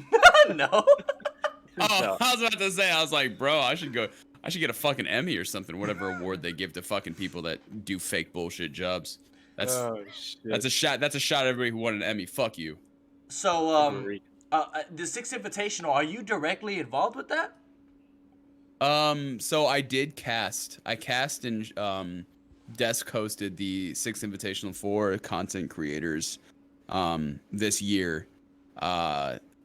No. Oh, I was about to say. I was like, bro, I should get a fucking Emmy or something. Whatever award they give to fucking people that do fake bullshit jobs. That's a shot. That's a shot at everybody who won an Emmy. Fuck you. So, the 6 Invitational, are you directly involved with that? So I did cast. I cast and desk hosted the 6 Invitational for content creators this year.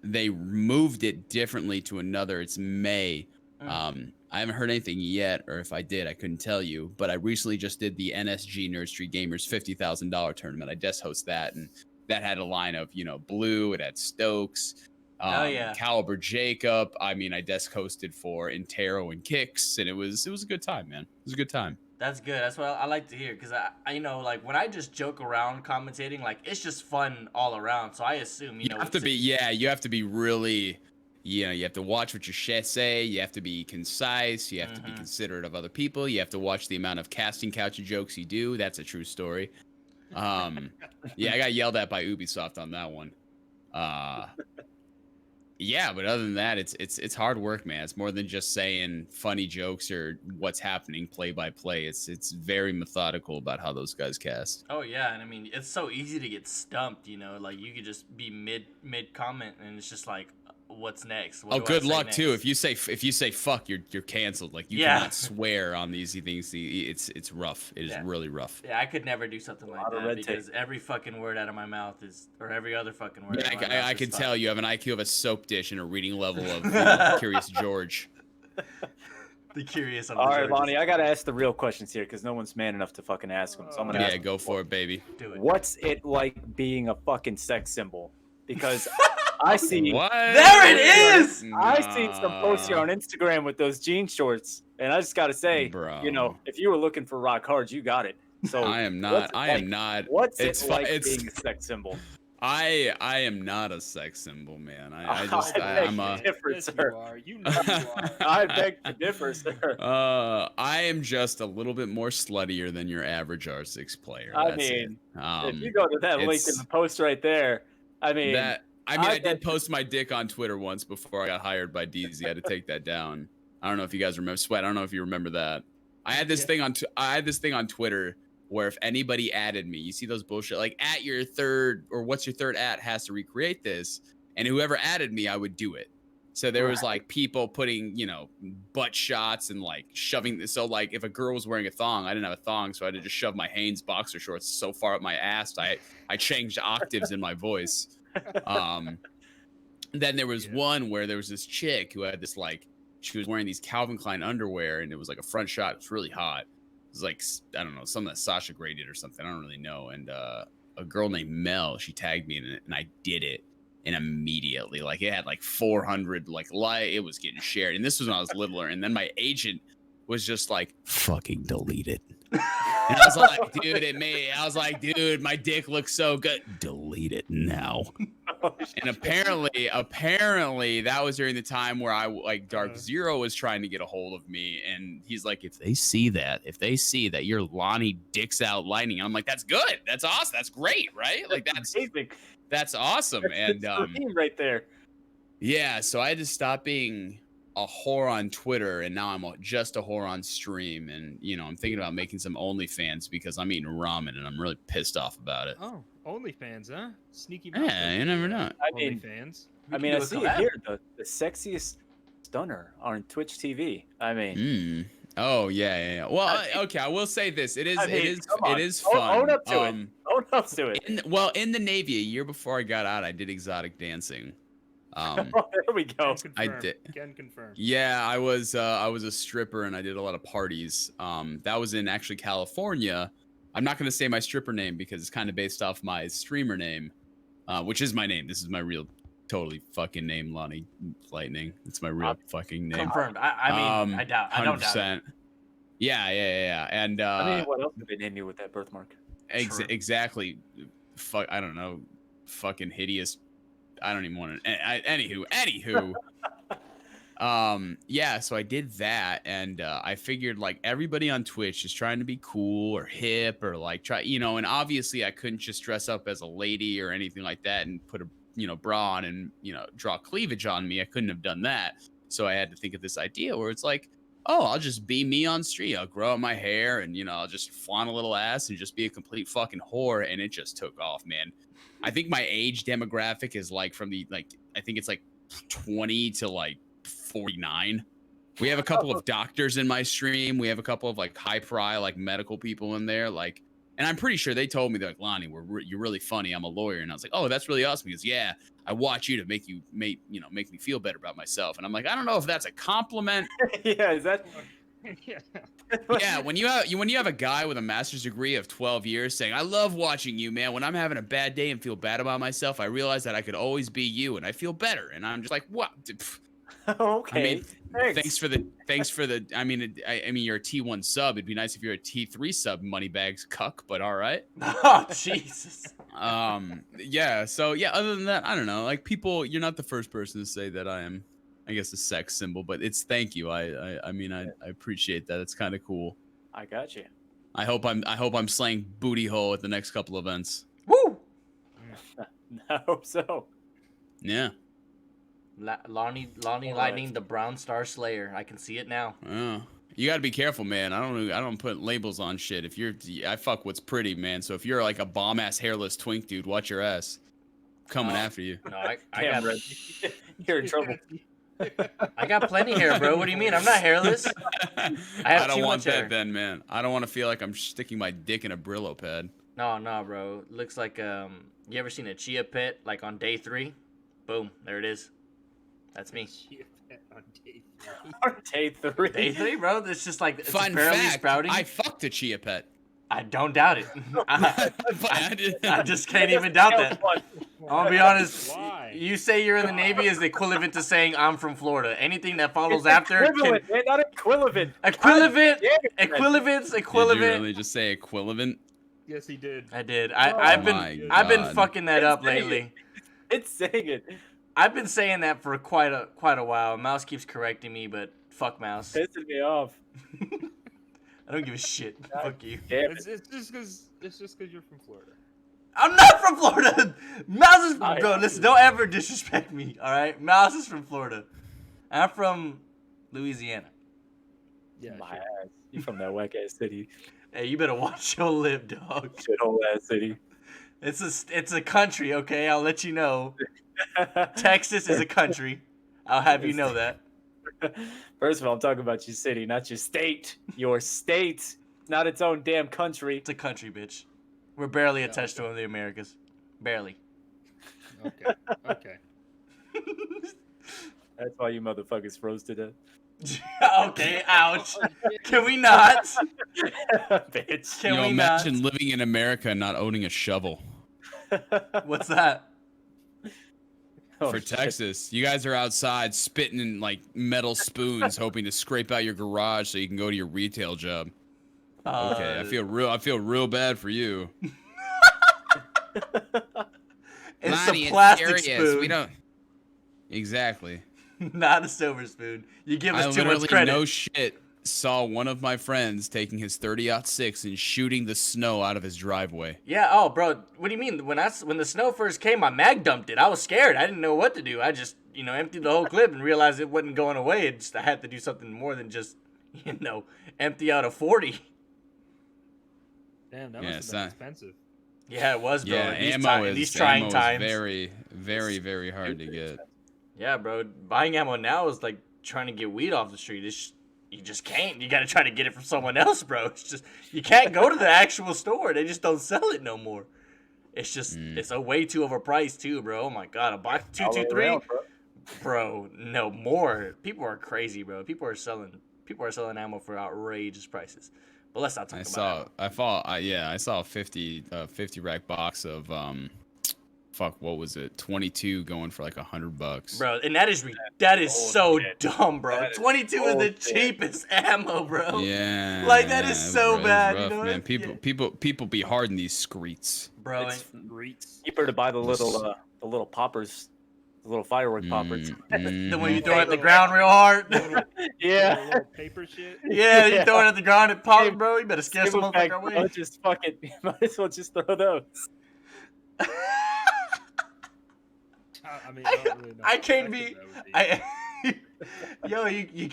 They moved it differently to another. It's May. I haven't heard anything yet, or if I did, I couldn't tell you. But I recently just did the NSG Nerd Street Gamers $50,000 tournament. I desk host that, and that had a line of, you know, Blue. It had Stokes. Caliber Jacob. I mean, I desk hosted for Intero and Kicks, and it was a good time, man. It was a good time. That's good. That's what I like to hear, because I you know, like, when I just joke around commentating, like, it's just fun all around. So I assume, you know, have to be, you have to be really, you know, you have to watch what your shit say. You have to be concise. You have to be considerate of other people. You have to watch the amount of casting couch jokes you do. That's a true story. Yeah, I got yelled at by Ubisoft on that one. Yeah, but other than that, it's hard work, man. It's more than just saying funny jokes or what's happening play by play. It's very methodical about how those guys cast. Oh yeah, and I mean, it's so easy to get stumped, you know, like you could just be mid comment and it's just like, what's next? What do I good say luck next? too. If you say fuck, you're canceled. Like you cannot swear on these things. It's rough. It is really rough. Yeah, I could never do something like that because every fucking word out of my mouth is, or every other fucking word. Yeah, I can tell you have an IQ of a soap dish and a reading level of Curious George. The curious. All right, Lonnie, I gotta ask the real questions here because no one's man enough to fucking ask them. So I'm gonna ask go for it, baby. Do it. What's it like being a fucking sex symbol? Because I see. What? There it is. I seen some posts here on Instagram with those jean shorts, and I just gotta say, Bro. you know, if you were looking for rock hard, you got it. So I am not. What's It's it like it's- being a sex symbol? I am not a sex symbol, man. I'm beg to differ, Yes, sir. you are. You know you are. I beg to differ, sir. I am just a little bit more sluttier than your average R6 player. I That's mean, it. if you go to that link in it's- the post right there, I mean, I did post my dick on Twitter once before I got hired by DZ. I had to take that down. I don't know if you guys remember. Sweat. I don't know if you remember that. I had this thing on Twitter where if anybody added me, you see those bullshit like at your third or what's your third at has to recreate this, and whoever added me, I would do it. So there was like people putting, you know, butt shots and like shoving. So like if a girl was wearing a thong, I didn't have a thong, so I had to just shove my Hanes boxer shorts so far up my ass. I changed octaves in my voice. Then there was one where there was this chick who had this like, she was wearing these Calvin Klein underwear, and it was like a front shot. It was really hot. It was like, I don't know, something that Sasha Grey did or something. I don't really know. And a girl named Mel, she tagged me in it, and I did it. And immediately, like it had like 400 it was getting shared. And this was when I was littler. And then my agent was just like, fucking delete it. And I was like, dude, my dick looks so good. Delete it now. And apparently that was during the time where Dark Zero was trying to get a hold of me, and he's like, if they see that you're Lonnie Dicks Out Lightning, I'm like, that's good, that's awesome, that's great, right? Like that's awesome. And right there. yeah, so I had to stop being a whore on Twitter, and now I'm just a whore on stream. And I'm thinking about making some OnlyFans because I'm eating ramen and I'm really pissed off about it. Oh, OnlyFans, huh? Sneaky. Yeah, you never know. I mean, OnlyFans. I see it here. The sexiest stunner on Twitch TV. I mean. Oh yeah. Well, okay. I will say this: it is fun. Own up to it. Own up to it. In the Navy, a year before I got out, I did exotic dancing. There we go. I did. Can confirm. Yeah, I was a stripper and I did a lot of parties. That was in actually California. I'm not gonna say my stripper name because it's kind of based off my streamer name, which is my name. This is my real, totally fucking name, Lonnie Mf Lightning. It's my real fucking name. Confirmed. I mean, I don't doubt it. Yeah. And I mean, what else did they name you with that birthmark? Exactly. Fuck. I don't know. Fucking hideous. I don't even want to. Anywho. Yeah. So I did that, and I figured like everybody on Twitch is trying to be cool or hip or like try, and obviously I couldn't just dress up as a lady or anything like that and put a bra on and draw cleavage on me. I couldn't have done that. So I had to think of this idea where it's like, oh, I'll just be me on stream. I'll grow out my hair and I'll just flaunt a little ass and just be a complete fucking whore. And it just took off, man. I think my age demographic is like from the I think it's like 20 to like 49. We have a couple of doctors in my stream. We have a couple of like high pri like medical people in there, like, and I'm pretty sure they told me, they're like, Lonnie, you're really funny. I'm a lawyer. And I was like, oh, that's really awesome. Because yeah, I watch you to make me feel better about myself. And I'm like, I don't know if that's a compliment. Yeah, is that? Yeah, when you have a guy with a master's degree of 12 years saying, I love watching you, man. When I'm having a bad day and feel bad about myself, I realize that I could always be you and I feel better. And I'm just like, what? Okay. I mean, thanks for the. I mean, you're a T1 sub. It'd be nice if you're a T3 sub, moneybags cuck. But all right. Oh Jesus. Yeah. So yeah. Other than that, I don't know. Like people, you're not the first person to say that I am, I guess, a sex symbol. But it's thank you. I mean, I appreciate that. It's kind of cool. I got you. I hope I'm slaying booty hole at the next couple events. Woo. I hope so. Yeah. Lonnie Lightning, the Brown Star Slayer. I can see it now. Oh, you gotta be careful, man. I don't put labels on shit. I fuck what's pretty, man. So if you're like a bomb ass hairless twink dude, watch your ass. Coming after you. No, I Damn, got you're in trouble. I got plenty hair, bro. What do you mean? I'm not hairless. I don't want that hair. then, man. I don't want to feel like I'm sticking my dick in a Brillo pad. No, bro. Looks like you ever seen a chia pet like on day 3? Boom, there it is. That's me. On day 3. Day 3, bro. It's just like it's Fun barely fact, sprouting. I fucked a chia pet. I don't doubt it. I just can't even doubt that. I'll be honest. Why? You say you're in the Navy is equivalent to saying I'm from Florida. Anything that follows after Equivalent, man, not equivalent. Equivalent. Did you really just say equivalent? Yes, he did. I did. my I've been God. fucking that up lately. It's saying it. I've been saying that for quite a while. Mouse keeps correcting me, but fuck Mouse. Pissing me off. I don't give a shit. Fuck you. Damn It's just because you're from Florida. I'm not from Florida. Mouse is bro. Listen, don't ever disrespect me. All right, Mouse is from Florida. I'm from Louisiana. Yeah, My sure. ass. You from that whack ass city. Hey, you better watch your lip, dog. Shithole ass city. It's a country, okay? I'll let you know. Texas is a country. I'll have you know that. First of all, I'm talking about your city, not your state. Your state, not its own damn country. It's a country, bitch. We're barely attached to the Americas. Barely. Okay. That's why you motherfuckers froze to death. Okay, ouch. Can we not? Bitch. Can we imagine not? living in America and not owning a shovel. What's that? Oh, For shit. Texas, you guys are outside spitting in like metal spoons, hoping to scrape out your garage so you can go to your retail job. Okay, I feel real bad for you. It's Lonnie, a plastic serious. spoon. We don't. Exactly. Not a silver spoon. You give I us too much literally, credit. no shit, saw one of my friends taking his 30-06 and shooting the snow out of his driveway. Yeah. Oh, bro. What do you mean? When the snow first came, I mag dumped it. I was scared. I didn't know what to do. I just emptied the whole clip and realized it wasn't going away. I had to do something more than just empty out a 40. Damn, that Yeah, must have been expensive. Yeah, it was, bro. Yeah, In these trying ammo times. is very, very, very hard to get. Yeah, bro. Buying ammo now is like trying to get weed off the street. You just can't. You got to try to get it from someone else, bro. It's just you can't go to the actual store. They just don't sell it no more. It's just it's a way too overpriced too, bro. Oh my god, a box 223, bro. No more. People are crazy, bro. People are selling ammo for outrageous prices. But let's not talk about it. I saw a 50 rack box of what was it? 22 going for like $100. Bro, and that is so dumb, bro. 22 is the cheapest ammo, bro. Yeah. Like that is so rough, bad, man. People be hard in these streets. Bro, It's cheaper to buy the little poppers, the little firework poppers. the one you throw at the ground real hard. Yeah. Little paper shit. Yeah, you throw it at the ground, it pops, bro. You better scare some Bag, motherfucker away. just fuck it. You might as well just throw those. I mean, I don't really know I how can't be. effective that would be. Yo,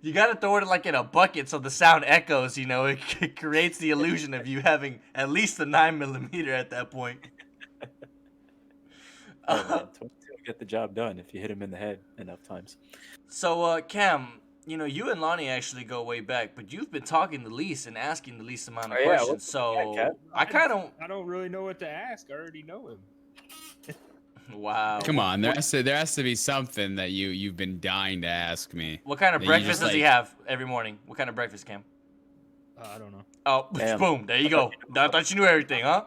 you gotta throw it like in a bucket so the sound echoes. It creates the illusion of you having at least a 9mm at that point. Oh, man, 22 will get the job done if you hit him in the head enough times. So, Cam, you and Lonnie actually go way back, but you've been talking the least and asking the least amount of questions. So I don't really know what to ask. I already know him. Wow. Come on, there has to be something that you've been dying to ask me. What kind of that you breakfast just, does he have every morning? What kind of breakfast, Cam? I don't know. Oh, Damn. boom! There you go. I thought you knew everything, huh?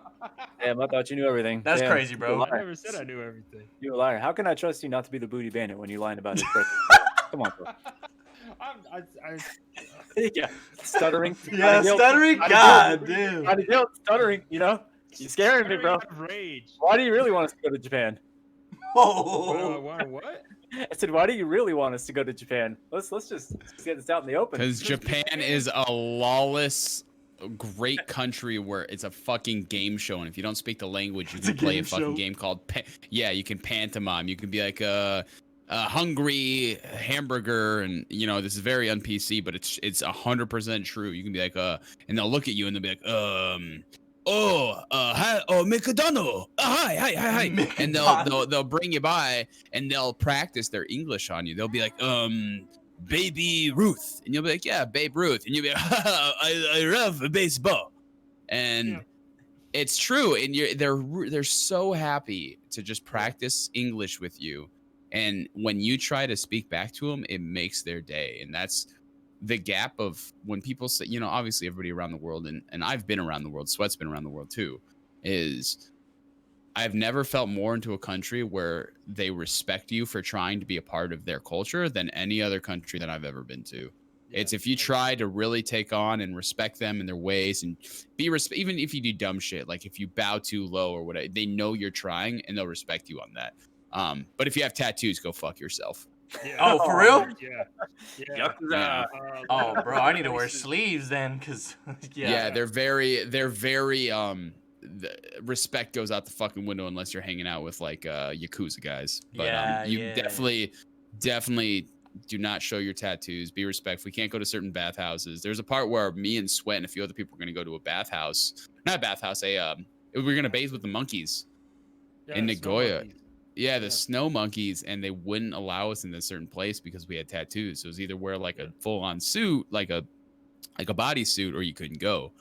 Damn, I thought you knew everything. That's Damn, crazy, bro. I never said I knew everything. You're a liar. How can I trust you not to be the booty bandit when you're lying about his breakfast? Come on, bro. Yeah, stuttering. Yeah, stuttering. God damn. Stuttering. You're scaring me, bro. Rage. Why do you really want us to go to Japan? Oh. What? I said, why do you really want us to go to Japan? Let's just get this out in the open. Because Japan is a lawless, great country where it's a fucking game show, and if you don't speak the language, you can play a fucking game called you can pantomime. You can be like a hungry hamburger, and this is very un-PC, but it's 100% true. You can be like and they'll look at you and they'll be like hi, McDonald. Hi. And they'll bring you by and they'll practice their English on you. They'll be like, Baby Ruth, and you'll be like, yeah, Babe Ruth, and you'll be like, I love baseball, and it's true, and they're so happy to just practice English with you, and when you try to speak back to them, it makes their day, and that's the gap of when people say, obviously everybody around the world, and I've been around the world, Sweat's been around the world too, is I've never felt more into a country where they respect you for trying to be a part of their culture than any other country that I've ever been to. Yeah, it's if you try to really take on and respect them and their ways and even if you do dumb shit, like if you bow too low or whatever, they know you're trying and they'll respect you on that. But if you have tattoos, go fuck yourself. Yeah. Oh, for real? Yeah. Oh, bro, I need to wear sleeves then, cause yeah, they're very the respect goes out the fucking window unless you're hanging out with like Yakuza guys. But you definitely do not show your tattoos. Be respectful. We can't go to certain bathhouses. There's a part where me and Sweat and a few other people are gonna go to a bathhouse. Not a bathhouse, we're gonna bathe with the monkeys in Nagoya. Yeah, the snow monkeys, and they wouldn't allow us in a certain place because we had tattoos. So it was either wear like a full-on suit, like a bodysuit, or you couldn't go.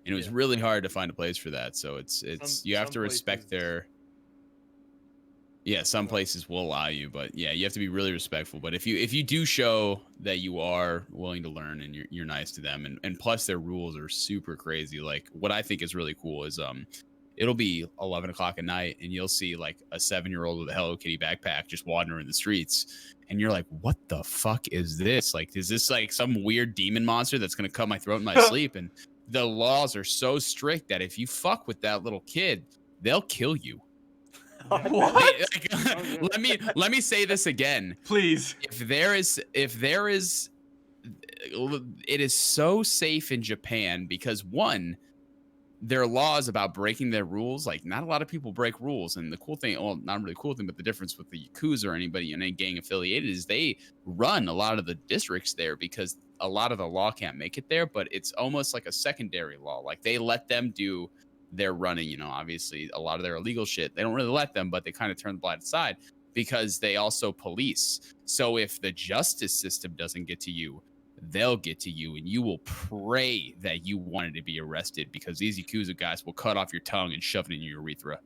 And it was really hard to find a place for that. So you have to respect their. Yeah, some places will allow you, but yeah, you have to be really respectful. But if you do show that you are willing to learn and you're nice to them, and plus their rules are super crazy. Like what I think is really cool is it'll be 11 o'clock at night and you'll see like a 7-year-old with a Hello Kitty backpack just wandering the streets. And you're like, what the fuck is this? Like, is this like some weird demon monster that's going to cut my throat in my sleep? And the laws are so strict that if you fuck with that little kid, they'll kill you. What? Let me say this again. Please. If there is, it is so safe in Japan because one, there are laws about breaking their rules. Like, not a lot of people break rules. And the cool thing, well, not really cool thing, but the difference with the Yakuza or anybody in any gang affiliated is they run a lot of the districts there because a lot of the law can't make it there, but it's almost like a secondary law. Like, they let them do their running, you know, obviously a lot of their illegal shit. They don't really let them, but they kind of turn the blind side because they also police. So if the justice system doesn't get to you, they'll get to you, and you will pray that you wanted to be arrested because these Yakuza guys will cut off your tongue and shove it in your urethra.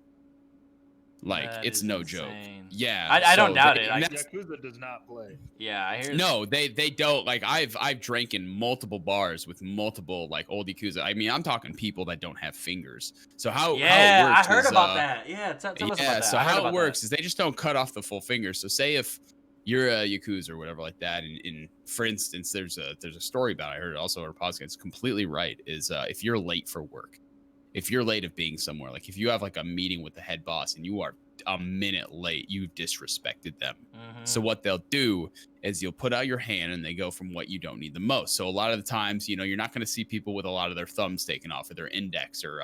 Like, That it's is no insane. joke. Yeah, I don't doubt they- it. and that's- Yakuza does not play. Yeah, I hear. no, they don't. Like, I've drank in multiple bars with multiple like old Yakuza. I mean, I'm talking people that don't have fingers. So how Yeah, it works I heard is, about that. Yeah, tell us about that. so I heard how about it works is they just don't cut off the full finger. So say if you're a Yakuza or whatever like that, and for instance, there's a story about it. I heard it also on a podcast. It's completely right. Is if you're late for work, if you're late of being somewhere, like if you have like a meeting with the head boss and you are a minute late, you've disrespected them. Mhm. So what they'll do is you'll put out your hand and they go from what you don't need the most. So a lot of the times, you know, you're not going to see people with a lot of their thumbs taken off or their index or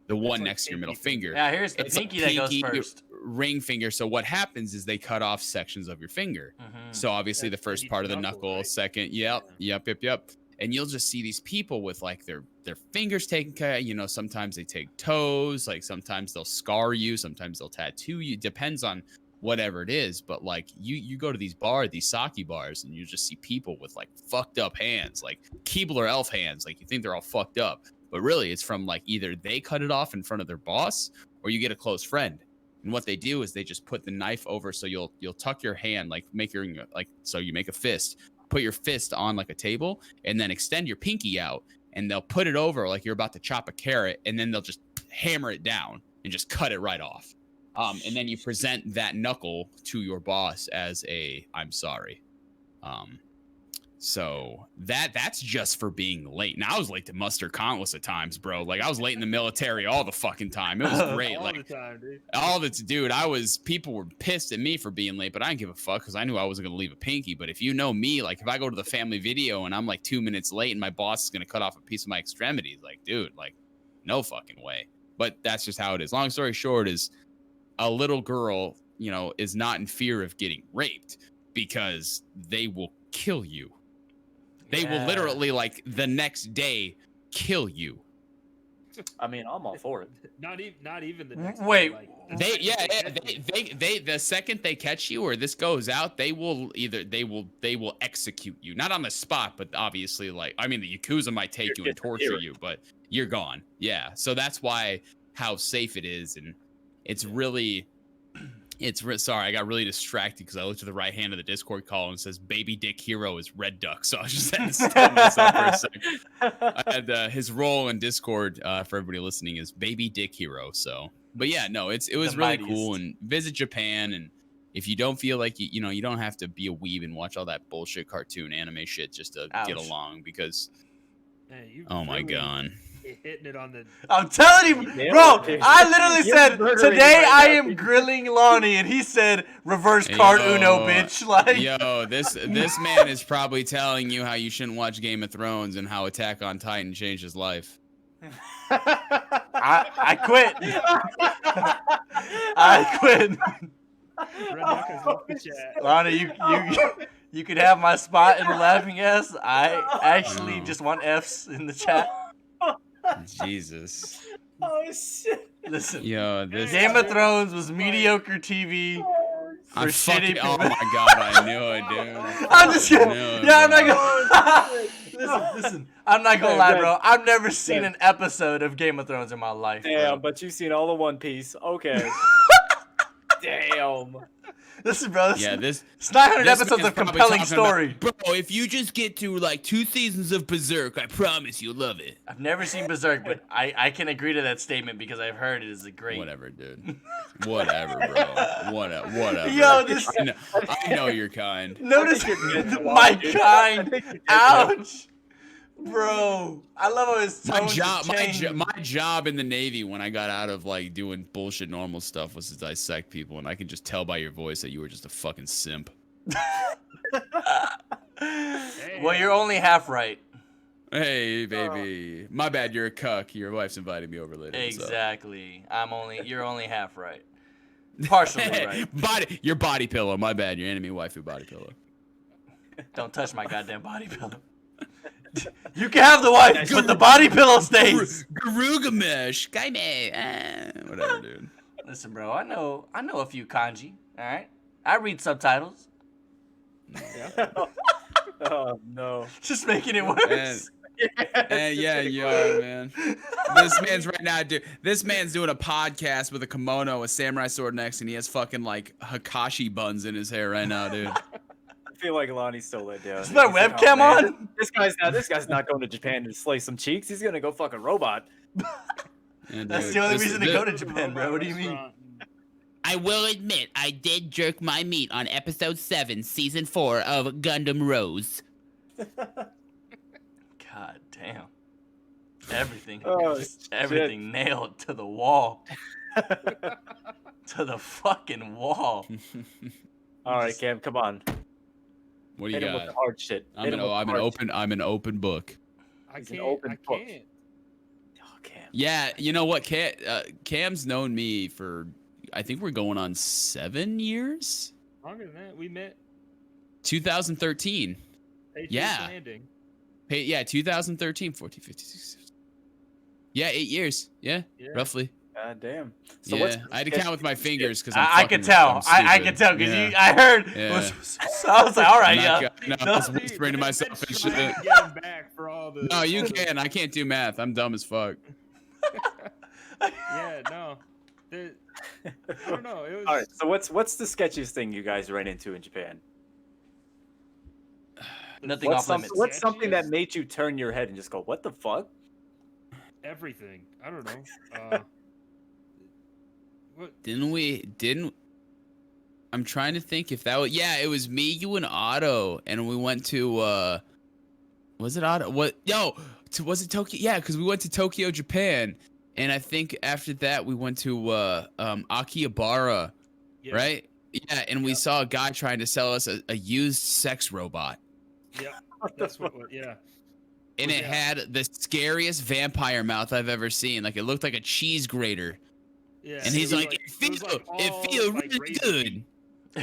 the one like next to your middle pinky finger. Yeah, here's the It's a pinky that goes pinky, first. ring finger. So what happens is they cut off sections of your finger. Mhm. So obviously That's the first each part of the knuckle, knuckle, right? second, yep. And you'll just see these people with like their fingers taken care of. You know, sometimes they take toes, like sometimes they'll scar you, sometimes they'll tattoo you. Depends on whatever it is. But like you go to these sake bars, and you just see people with like fucked up hands, like Keebler elf hands. Like you think they're all fucked up, but really it's from like either they cut it off in front of their boss or you get a close friend. And what they do is they just put the knife over, so you'll tuck your hand, like make your like so you make a fist, put your fist on like a table, and then extend your pinky out, and they'll put it over like you're about to chop a carrot, and then they'll just hammer it down and just cut it right off. And then you present that knuckle to your boss as a I'm sorry. So that's just for being late. Now I was late to muster countless of times, bro. Like I was late in the military all the fucking time. It was great. All Like the time, dude. dude, people were pissed at me for being late, but I didn't give a fuck because I knew I wasn't gonna leave a pinky. But if you know me, like if I go to the family video and I'm like 2 minutes late and my boss is gonna cut off a piece of my extremities, like dude, like no fucking way. But that's just how it is. Long story short is a little girl, you know, is not in fear of getting raped because they will kill you. They will literally, like, the next day kill you. I mean, I'm all for it. Not even the next Wait. day, like, They the second they catch you or this goes out, they will execute you. Not on the spot, but obviously, like, I mean, the Yakuza might take you and torture you, but you're gone. Yeah. So that's why how safe it is, and it's really. Sorry, I got really distracted because I looked to the right hand of the Discord call and it says Baby Dick Hero is Red Duck. So I was just had to stand this up for a second. And his role in Discord, for everybody listening, is Baby Dick Hero. So, but yeah, no, it was really cool. And visit Japan. And if you don't feel like you know, you don't have to be a weeb and watch all that bullshit cartoon anime shit just to get along because. man, you Oh my really god. hitting it on the. I'm telling you, bro. I literally said today I am grilling Lonnie, and he said reverse card Uno, bitch. Like, yo, this man is probably telling you how you shouldn't watch Game of Thrones and how Attack on Titan changed his life. I quit. I quit. Red Duck has left the chat. Lonnie, you could have my spot in the laughing ass. I actually just want F's in the chat. Jesus. Oh shit! Listen, Yo, this Game of Thrones was mediocre TV for I'm shitty fucking, people. oh my god, I knew it, dude. I'm just kidding. No, Yeah, I'm bro. not gonna. Listen. I'm not gonna lie, bro. I've never seen an episode of Game of Thrones in my life. Bro. Damn, but you've seen all the One Piece. Okay. Damn. Listen, bro. Yeah, this It's 900 this episodes man's of probably compelling talking about, story. bro, if you just get to like 2 seasons of Berserk, I promise you'll love it. I've never seen Berserk, but I can agree to that statement because I've heard it is a great. Whatever, dude. Whatever, bro. Whatever. Yo, this. I know you're kind. Notice I think you're getting my wild, dude. kind. I think you're getting Ouch. Bro, I love how his tone changed. My job in the Navy when I got out of like doing bullshit normal stuff was to dissect people, and I can just tell by your voice that you were just a fucking simp. Well, you're only half right. Hey, baby. My bad, you're a cuck. Your wife's invited me over later. Exactly. You're only half right. Partially right. Your body pillow. My bad, your enemy waifu body pillow. Don't touch my goddamn body pillow. You can have the wife, but the body pillow stays. Garugamesh. Gaime. Whatever, dude. Listen, bro, I know a few kanji, alright? I read subtitles. Yeah. Oh no. Just making it worse. And yeah, you are, man. This man's right now, dude. This man's doing a podcast with a kimono, a samurai sword next, and he has fucking like Hakashi buns in his hair right now, dude. I feel like Lonnie stole it down. Is my webcam on? This guy's not going to Japan to slay some cheeks. He's gonna go fucking robot. Yeah, That's dude, the only reason to go to Japan, bro. What do you mean? I will admit, I did jerk my meat on episode 7, season 4 of Gundam Rose. God damn. Everything. Oh, everything nailed to the wall. To the fucking wall. All right, Cam, come on. What do you Hit him with got? the hard shit. I'm an open book. I He's an can't. open I book. can't. Oh, Cam. Yeah, you know what? Cam's known me for, I think we're going on 7 years? Longer than that. We met. 2013. Patriots Yeah. Landing. Hey, yeah, 2013, 14, 15, 16. Yeah, 8 years. Yeah, roughly. God damn. So Yeah, what's I had to count with my fingers because I could tell. I could tell because I heard. Yeah. So I was like, all right, yeah. I was whispering to myself and shit. Get him back for all the. No, you can. I can't do math. I'm dumb as fuck. Yeah, no. I don't know. It was. all right? So what's the sketchiest thing you guys ran into in Japan? Nothing off limits. What's something that made you turn your head and just go, "What the fuck?" Everything. I don't know. What? Didn't I'm trying to think if that was, yeah, it was me, you, and Otto, and we went to was it Otto? Was it Tokyo? Yeah, because we went to Tokyo, Japan, and I think after that we went to Akihabara, Yeah. right? Yeah, and we saw a guy trying to sell us a used sex robot. Yeah. That's what. Yeah. And it had the scariest vampire mouth I've ever seen. Like, it looked like a cheese grater. Yeah. And he's like, it feels like really racing. good.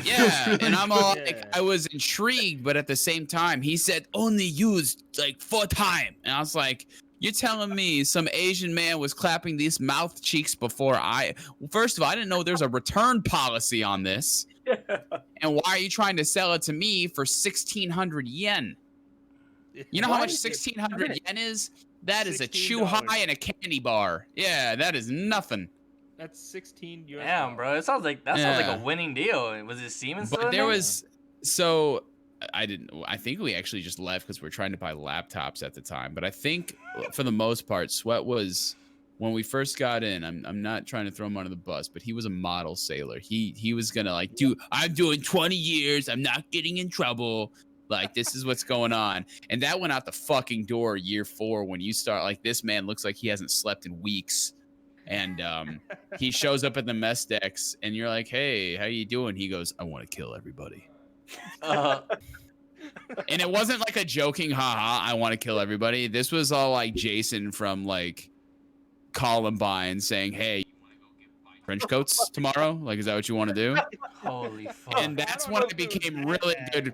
Yeah, and I'm all Yeah. like, I was intrigued, but at the same time, he said only used like 4 times, and I was like, you're telling me some Asian man was clapping these mouth cheeks before first of all, I didn't know there's a return policy on this, and why are you trying to sell it to me for 1,600 yen? You know how much 1,600 yen is? That is a chew high and a candy bar. Yeah, that is nothing. That's 16 US. Damn, bro. It sounds like sounds like a winning deal. Was it Siemens? But there was, so I think we actually just left because we are trying to buy laptops at the time. But I think for the most part, Sweat was, when we first got in, I'm not trying to throw him under the bus, but he was a model sailor. He was gonna like, I'm doing 20 years. I'm not getting in trouble. Like, this is what's going on. And that went out the fucking door year 4 when you start, like, this man looks like he hasn't slept in weeks. And he shows up at the mess decks, and you're like, hey, how you doing? He goes, I want to kill everybody. And it wasn't like a joking, haha, I want to kill everybody. This was all like Jason from like Columbine saying, hey, you want to go get trench coats tomorrow? Like, is that what you want to do? Holy fuck. And that's when I became really good.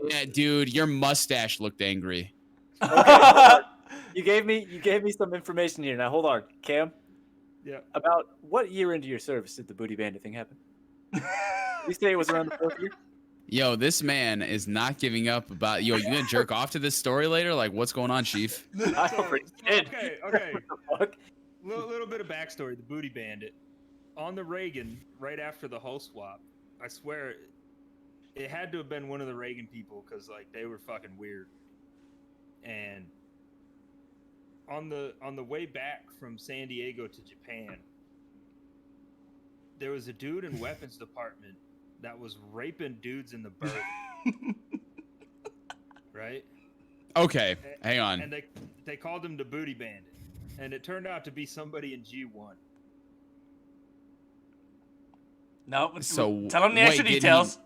Yeah, dude, your mustache looked angry. Okay. You gave me some information here. Now hold on, Cam. Yeah. About what year into your service did the Booty Bandit thing happen? You say it was around the 4th year? Yo, this man is not giving up about, you gonna jerk off to this story later? Like, what's going on, Chief? I already did. Okay. What the fuck? Little bit of backstory. The Booty Bandit. On the Reagan, right after the hull swap, I swear, it had to have been one of the Reagan people because, like, they were fucking weird. And on the way back from San Diego to Japan, there was a dude in weapons department that was raping dudes in the berth. Right? Okay, hang on. And they called him the Booty Bandit, and it turned out to be somebody in G1. No, So, tell him the extra wait, did details.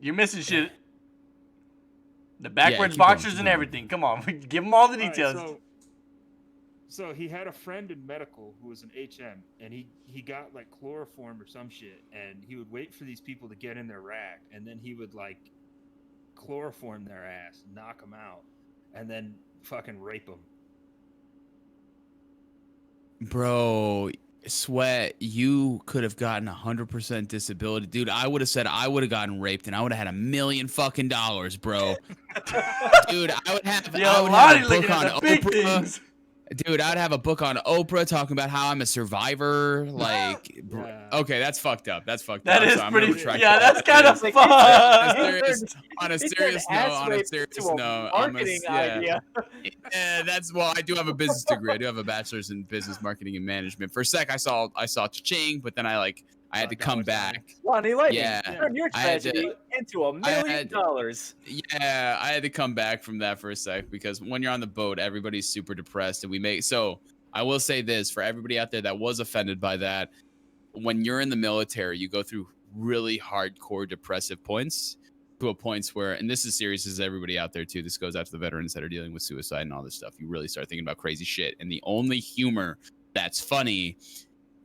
You're missing shit. The backwards keep going, boxers keep and going. everything. Come on, give him all the All right, details. so he had a friend in medical who was an HM, and he got like chloroform or some shit, and he would wait for these people to get in their rack, and then he would like chloroform their ass, knock them out, and then fucking rape them. Bro, Sweat, you could have gotten 100% disability. Dude, I would have said I would have gotten raped and I would have had $1 million fucking dollars, bro. Dude, I would have, Yo, I would Lonnie have a book looking on at the big Oprah. things. Dude, I'd have a book on Oprah talking about how I'm a survivor. Like, Yeah. okay, that's fucked up. That's fucked That up. is So I'm gonna pretty. retract Yeah, that. that's kind of Like, fun. On a serious note, marketing idea. yeah, that's well. I do have a business degree. I do have a bachelor's in business marketing and management. For a sec, I saw cha-ching, but then I had to come back. Lonnie Lightning, Yeah. turn your I had to- tragedy into $1 million. Yeah, I had to come back from that for a sec because when you're on the boat, everybody's super depressed, and I will say this for everybody out there that was offended by that. When you're in the military, you go through really hardcore depressive points to a points where, and this is serious as everybody out there too. This goes out to the veterans that are dealing with suicide and all this stuff. You really start thinking about crazy shit. And the only humor that's funny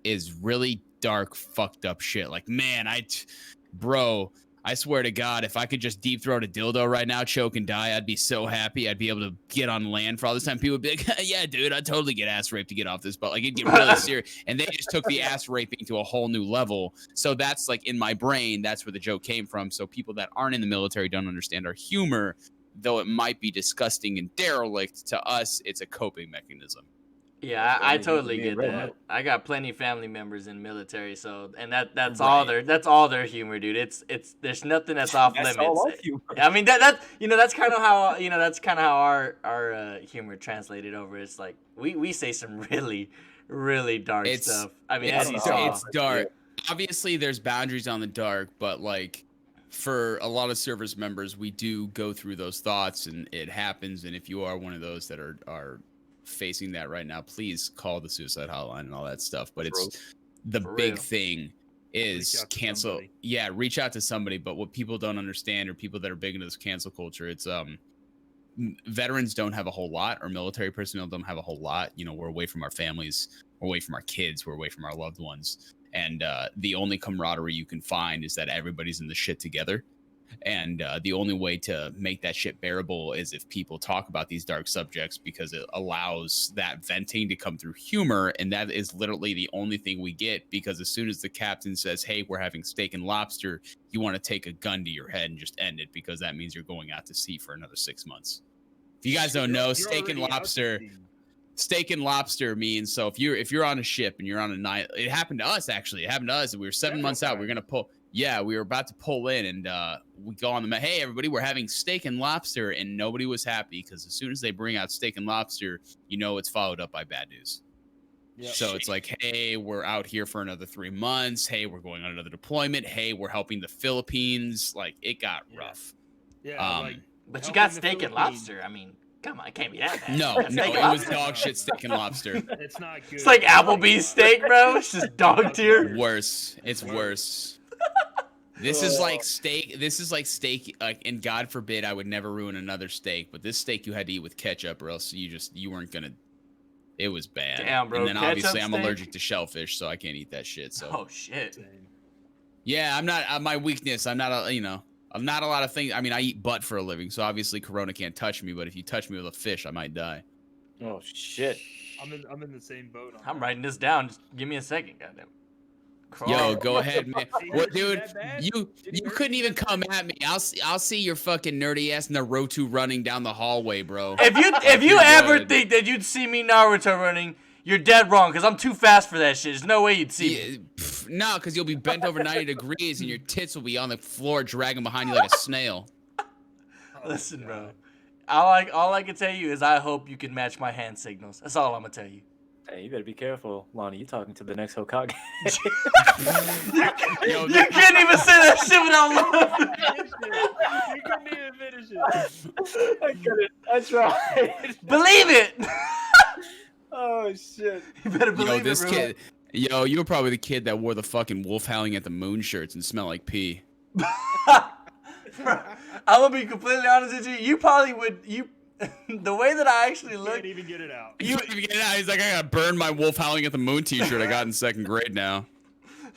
is really dark, fucked up shit. Like, man, bro, I swear to God, if I could just deep throat a dildo right now, choke and die, I'd be so happy. I'd be able to get on land for all this time. People would be like, yeah, dude, I'd totally get ass raped to get off this boat. Like, it'd get really serious. And they just took the ass raping to a whole new level. So that's like in my brain, that's where the joke came from. So people that aren't in the military don't understand our humor, though it might be disgusting and derelict. To us, it's a coping mechanism. Yeah, I totally get Right. that. I got plenty of family members in military, so and that's Right. all their humor, dude. It's there's nothing that's off That's limits. all of you. I mean that's kind of how our humor translated over. It's like we say some really really dark stuff. I mean, as you saw. It's dark. Obviously, there's boundaries on the dark, but like for a lot of service members, we do go through those thoughts, and it happens. And if you are one of those that are facing that right now, please call the suicide hotline and all that stuff. But it's the For big real. thing is cancel. somebody. Yeah, reach out to somebody. But what people don't understand, or people that are big into this cancel culture, it's veterans don't have a whole lot, or military personnel don't have a whole lot. You know, we're away from our families, we're away from our kids, we're away from our loved ones, and the only camaraderie you can find is that everybody's in the shit together. And the only way to make that shit bearable is if people talk about these dark subjects, because it allows that venting to come through humor. And that is literally the only thing we get, because as soon as the captain says, hey, we're having steak and lobster, you want to take a gun to your head and just end it, because that means you're going out to sea for another 6 months. If you guys don't know, steak and lobster means, so if you're on a ship and you're on a night, it happened to us actually. It happened to us. We were 7 months out. We were gonna pull. Yeah, we were about to pull in, and we go on the hey everybody, we're having steak and lobster, and nobody was happy, because as soon as they bring out steak and lobster, you know it's followed up by bad news. Yep. So it's like, hey, we're out here for another 3 months. Hey, we're going on another deployment. Hey, we're helping the Philippines. Like, it got rough. Yeah, But you got helping the steak and Philippines. lobster. I mean, come on, it can't be that bad. No, Steak no, and it was lobster. dog shit steak and lobster. It's not good. It's like Applebee's steak, bro. It's just dog tier. Worse. It's worse. This is like steak. This is like steak. Like, and God forbid I would never ruin another steak, but this steak you had to eat with ketchup, or else you weren't gonna. It was bad. Damn, bro, And then ketchup obviously I'm steak? allergic to shellfish, so I can't eat that shit. So Oh shit. yeah, I'm not. My weakness. I'm not a. I'm not a lot of things. I mean, I eat butt for a living, so obviously Corona can't touch me. But if you touch me with a fish, I might die. Oh shit! I'm in the same boat. On I'm that. writing this down. Just give me a second, goddamn. Yo, go ahead, man. He What, hurt you dude? that bad? You Did he hurt couldn't you even that come at me. I'll see your fucking nerdy ass Naruto running down the hallway, bro. If you You're ever good. think that you'd see me Naruto running, you're dead wrong, because I'm too fast for that shit. There's no way you'd see me. Yeah, no, because you'll be bent over 90 degrees and your tits will be on the floor dragging behind you like a snail. Oh, Listen, bro. God. All I can tell you is I hope you can match my hand signals. That's all I'm gonna tell you. Hey, you better be careful, Lonnie. You talking to the next Hokage? Yo, You can't even say that shit without laughing. You couldn't even finish shit. I couldn't. I tried. Believe it. Oh shit. You better believe Yo, it, this bro. kid. Yo, you were probably the kid that wore the fucking wolf howling at the moon shirts and smelled like pee. Bro, I'm gonna be completely honest with you. You probably would. The way that I actually look. Can't even get it out. You even get it out. He's like, I gotta burn my wolf howling at the moon t-shirt I got in 2nd grade now.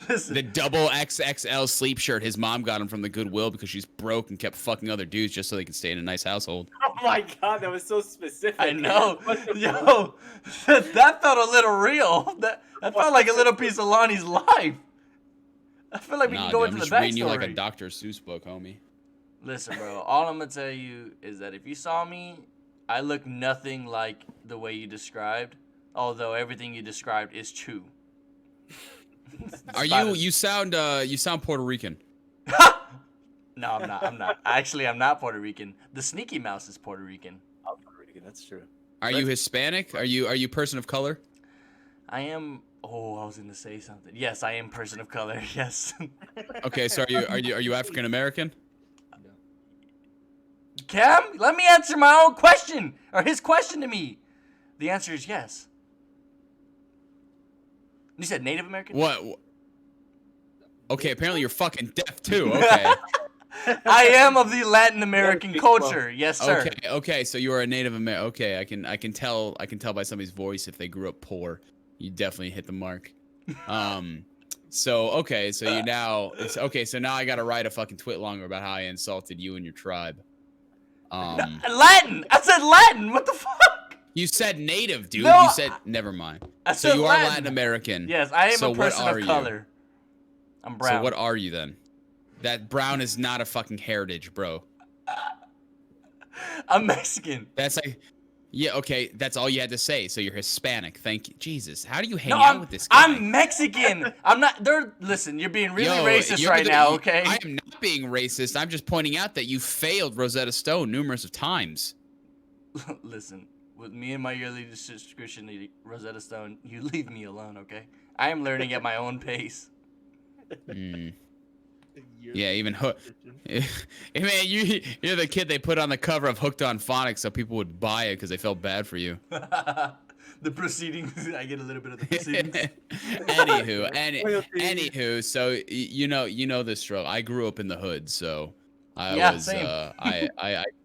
Listen, The double XXL sleep shirt his mom got him from the Goodwill because she's broke and kept fucking other dudes just so they could stay in a nice household. Oh my god, that was so specific. I know. Yo, that felt a little real. That felt like a little piece of Lonnie's life. I feel like we Nah, can go dude, I'm into just the backstory. reading you like a Dr. Seuss book, homie. Listen, bro. All I'm gonna tell you is that if you saw me, I look nothing like the way you described. Although everything you described is true. Are you sound Puerto Rican? No, I'm not. I'm not. Actually, I'm not Puerto Rican. The Sneaky Mouse is Puerto Rican. Oh, Puerto Rican, that's true. Are you Hispanic? Are you person of color? I am. Oh, I was gonna say something. Yes, I am person of color. Yes. Okay, so are you African American? Cam, let me answer my own question or his question to me. The answer is yes. You said Native American? What? Okay, apparently you're fucking deaf too. Okay. I am of the Latin American culture. Yes, sir. Okay, so you are a Native American. Okay, I can tell by somebody's voice if they grew up poor. You definitely hit the mark. So you now so now I gotta write a fucking twit longer about how I insulted you and your tribe. Latin. I said Latin. What the fuck? You said native, dude. No, You said never mind. I So said you are Latin. Latin American. Yes, I am So a person what of are you? color. I'm brown. So what are you then? That brown is not a fucking heritage, bro. I'm Mexican. That's like, yeah, okay. That's all you had to say. So you're Hispanic. Thank you, Jesus. How do you hang No, out with this guy? I'm Mexican. I'm not. Listen, you're being really Yo, racist you're right now. Okay. I am not being racist. I'm just pointing out that you failed Rosetta Stone numerous of times. Listen, with me and my yearly subscription to Rosetta Stone, you leave me alone, okay? I am learning at my own pace. Mm. Yeah, even man, you're the kid they put on the cover of Hooked on Phonics so people would buy it because they felt bad for you. The proceedings, I get a little bit of the proceedings. Anywho, so you know this struggle. I grew up in the hood, so I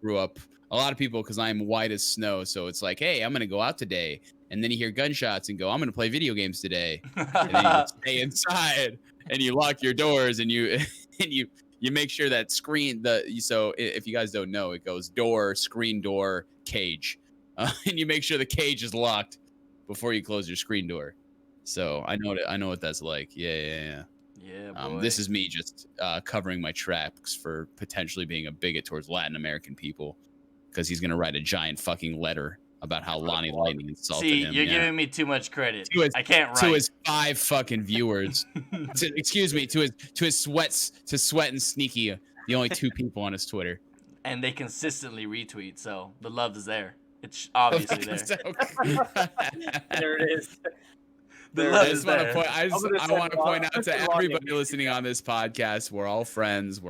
grew up. A lot of people, because I'm white as snow, so it's like, hey, I'm gonna go out today, and then you hear gunshots and go, I'm gonna play video games today, and then you stay inside and you lock your doors and you make sure that so if you guys don't know, it goes door, screen door, cage, and you make sure the cage is locked before you close your screen door. So I know what that's like. Yeah. Yeah, boy. This is me just covering my tracks for potentially being a bigot towards Latin American people. Because he's gonna write a giant fucking letter about how Lonnie Lightning insulted him. See, you're giving me too much credit. I can't write. To his 5 fucking viewers. To Sweat and Sneaky, the only 2 people on his Twitter. And they consistently retweet, so the love is there. It's obviously there. There it is. Love is there. I want to point out to everybody listening on this podcast, we're all friends.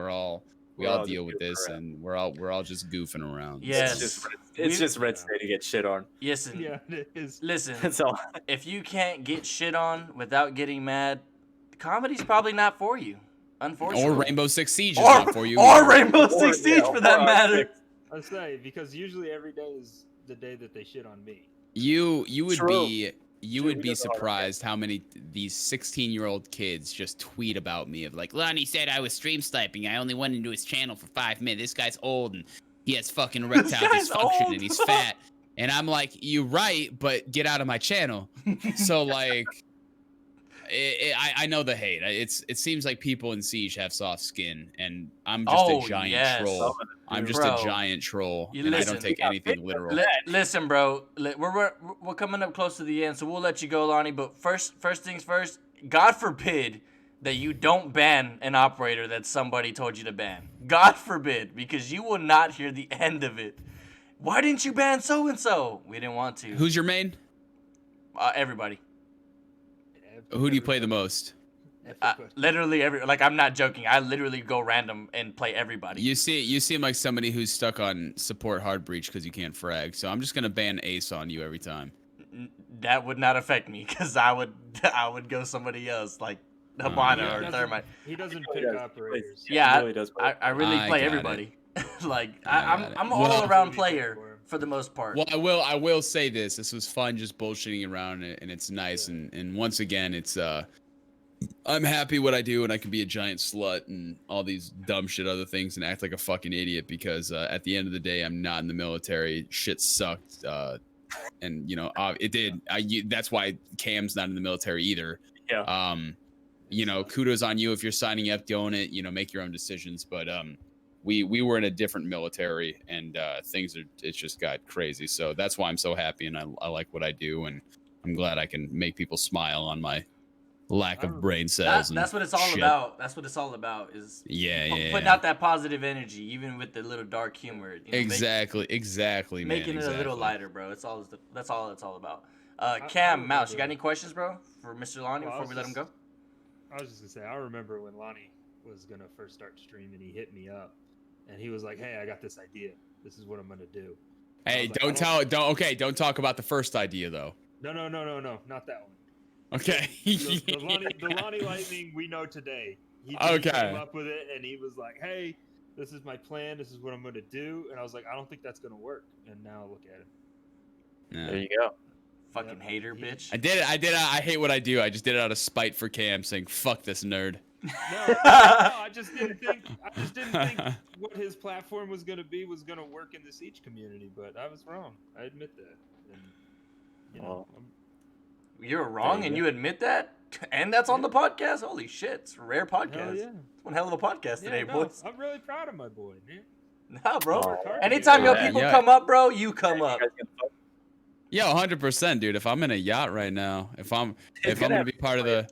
We all deal with this, and we're all just goofing around. Yes. It's just Red State to get shit on. Listen, Yeah, it is. listen. That's all. If you can't get shit on without getting mad, comedy's probably not for you. Unfortunately. Or Rainbow Six Siege is not for you. Or Rainbow Six Siege for that matter. I say because usually every day is the day that they shit on me. You would True. be surprised how many these 16-year-old kids just tweet about me of like, Lonnie said I was stream sniping. I only went into his channel for 5 minutes. This guy's old and he has fucking erectile guy's dysfunction old. and he's fat. And I'm like, you're right, but get out of my channel. So like, I know the hate. It seems like people in Siege have soft skin, and I'm just a giant troll. I'm just a giant troll, and I don't take anything literal. Listen, bro. We're coming up close to the end, so we'll let you go, Lonnie. But first things first. God forbid that you don't ban an operator that somebody told you to ban. God forbid, because you will not hear the end of it. Why didn't you ban so and so? We didn't want to. Who's your main? Everybody. Who do you play the most? Literally I'm not joking. I literally go random and play everybody. You seem like somebody who's stuck on support hard breach because you can't frag. So I'm just gonna ban Ace on you every time. That would not affect me because I would go somebody else like Habana or Thermite. He doesn't pick operators. Yeah, he really does. I really I play got everybody. Like I got it. I'm Well- all around player for the most part. Well, I will say this. This was fun just bullshitting around and it's nice and once again it's I'm happy what I do and I can be a giant slut and all these dumb shit other things and act like a fucking idiot because at the end of the day I'm not in the military. Shit sucked. And you know, it did. That's why Cam's not in the military either. Yeah. You know, kudos on you if you're signing up, doing it. You know, make your own decisions. But we were in a different military, and it just got crazy. So that's why I'm so happy, and I like what I do, and I'm glad I can make people smile on my lack of brain cells. That's what it's all about. That's what it's all about. Is putting out that positive energy, even with the little dark humor. You know, exactly, man. Making it a little lighter, bro. That's all it's all about. Cam, Mouse, you got any questions, bro, for Mr. Lonnie before we let him go? I was just gonna say, I remember when Lonnie was gonna first start streaming, he hit me up, and he was like, "Hey, I got this idea. This is what I'm gonna do." Hey, like, don't talk about the first idea though. No, not that one. Okay. The Lonnie Lightning we know today. He came up with it, and he was like, "Hey, this is my plan. This is what I'm gonna do." And I was like, "I don't think that's gonna work." And now look at it. Yeah. There you go. Fucking hater, bitch. I did it. I hate what I do. I just did it out of spite for Cam, saying "fuck this nerd." No, I just didn't think what his platform was gonna work in the Siege community. But I was wrong. I admit that. And, you know, You're wrong, and you admit that, and that's on the podcast. Holy shit, it's a rare podcast. hell yeah. It's one hell of a podcast today, boys. I'm really proud of my boy, man. Nah, bro. hard. Anytime your Yeah, people yeah. come up, bro, you come up. Yo, 100%, dude. If I'm in a yacht right now, if I'm gonna be part of the,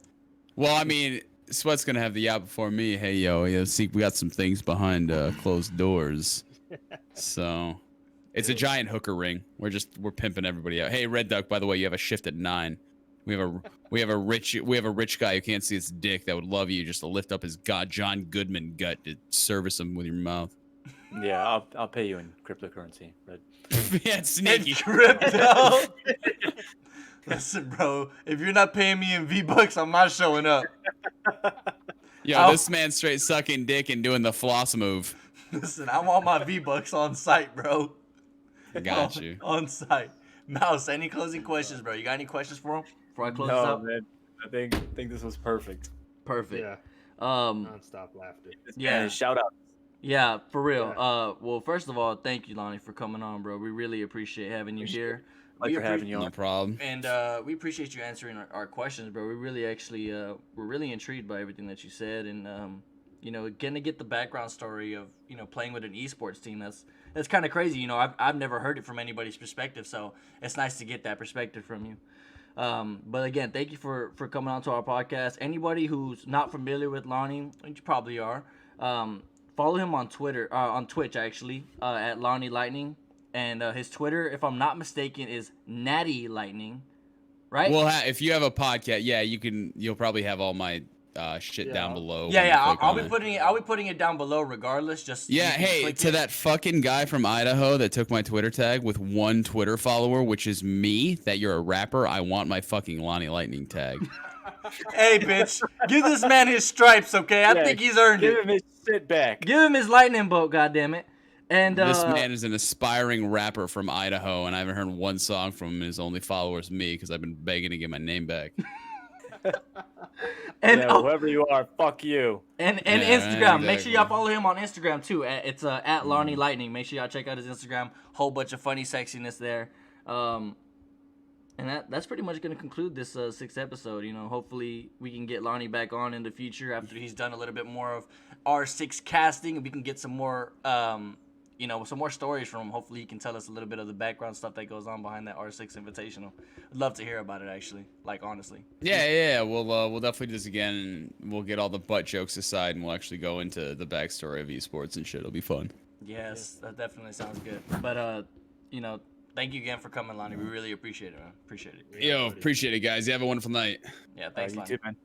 well, I mean, Sweat's gonna have the yacht before me. Hey, yo, see, we got some things behind closed doors, so it's a giant hooker ring. We're pimping everybody out. Hey, Red Duck, by the way, you have a shift at 9. We have a rich guy who can't see his dick that would love you just to lift up his John Goodman gut to service him with your mouth. Yeah, I'll pay you in cryptocurrency, Red. Yeah, it's sneaky. Crypto. Listen, bro, if you're not paying me in V-Bucks, I'm not showing up. Yo, this man's straight sucking dick and doing the floss move. Listen, I want my V-Bucks on site, bro. Got you. On site. Mouse, any closing questions, bro? You got any questions for him before I close this No, up? man. I think this was perfect. Perfect. Yeah, Um, nonstop laughter. Yeah. Shout out. yeah, for real. Yeah. Well, first of all, thank you, Lonnie, for coming on, bro. We really appreciate having you here. Like for having you No on. problem. And we appreciate you answering our questions, bro. We really actually we're really intrigued by everything that you said, and you know, getting to get the background story of, you know, playing with an esports team. That's kind of crazy. You know, I've never heard it from anybody's perspective, so it's nice to get that perspective from you. But again, thank you for coming on to our podcast. Anybody who's not familiar with Lonnie, which you probably are, follow him on Twitter, on Twitch actually, at Lonnie Lightning. And his Twitter, if I'm not mistaken, is Natty Lightning, right? Well, if you have a podcast, yeah, you'll probably have all my shit down below. when you Yeah. click I'll on be it. putting it down below regardless. Just Yeah, you can hey, click to it. that fucking guy from Idaho that took my Twitter tag with 1 Twitter follower, which is me, that you're a rapper, I want my fucking Lonnie Lightning tag. Hey, bitch, give this man his stripes, okay? I think he's earned Give it. him his shit back. Give him his lightning bolt, goddammit. And This man is an aspiring rapper from Idaho, and I haven't heard one song from him. His only follower is me because I've been begging to get my name back. and Yeah, whoever you are, fuck you. And Yeah, Instagram. Make sure y'all exactly. follow him on Instagram too. It's at Lonnie Lightning. Make sure y'all check out his Instagram. Whole bunch of funny sexiness there. And that's pretty much gonna conclude this 6th episode. You know, hopefully we can get Lonnie back on in the future after he's done a little bit more of R6 casting, and we can get some more you know, some more stories from him. Hopefully he can tell us a little bit of the background stuff that goes on behind that R6 Invitational. I'd love to hear about it, actually. Like, honestly. Yeah. We'll definitely do this again, and we'll get all the butt jokes aside, and we'll actually go into the backstory of esports and shit. It'll be fun. Yes, that definitely sounds good. But, you know, thank you again for coming, Lonnie. We really appreciate it, man. Appreciate it. Yo, appreciate it, guys. You have a wonderful night. Yeah, thanks, You Lonnie. too, man.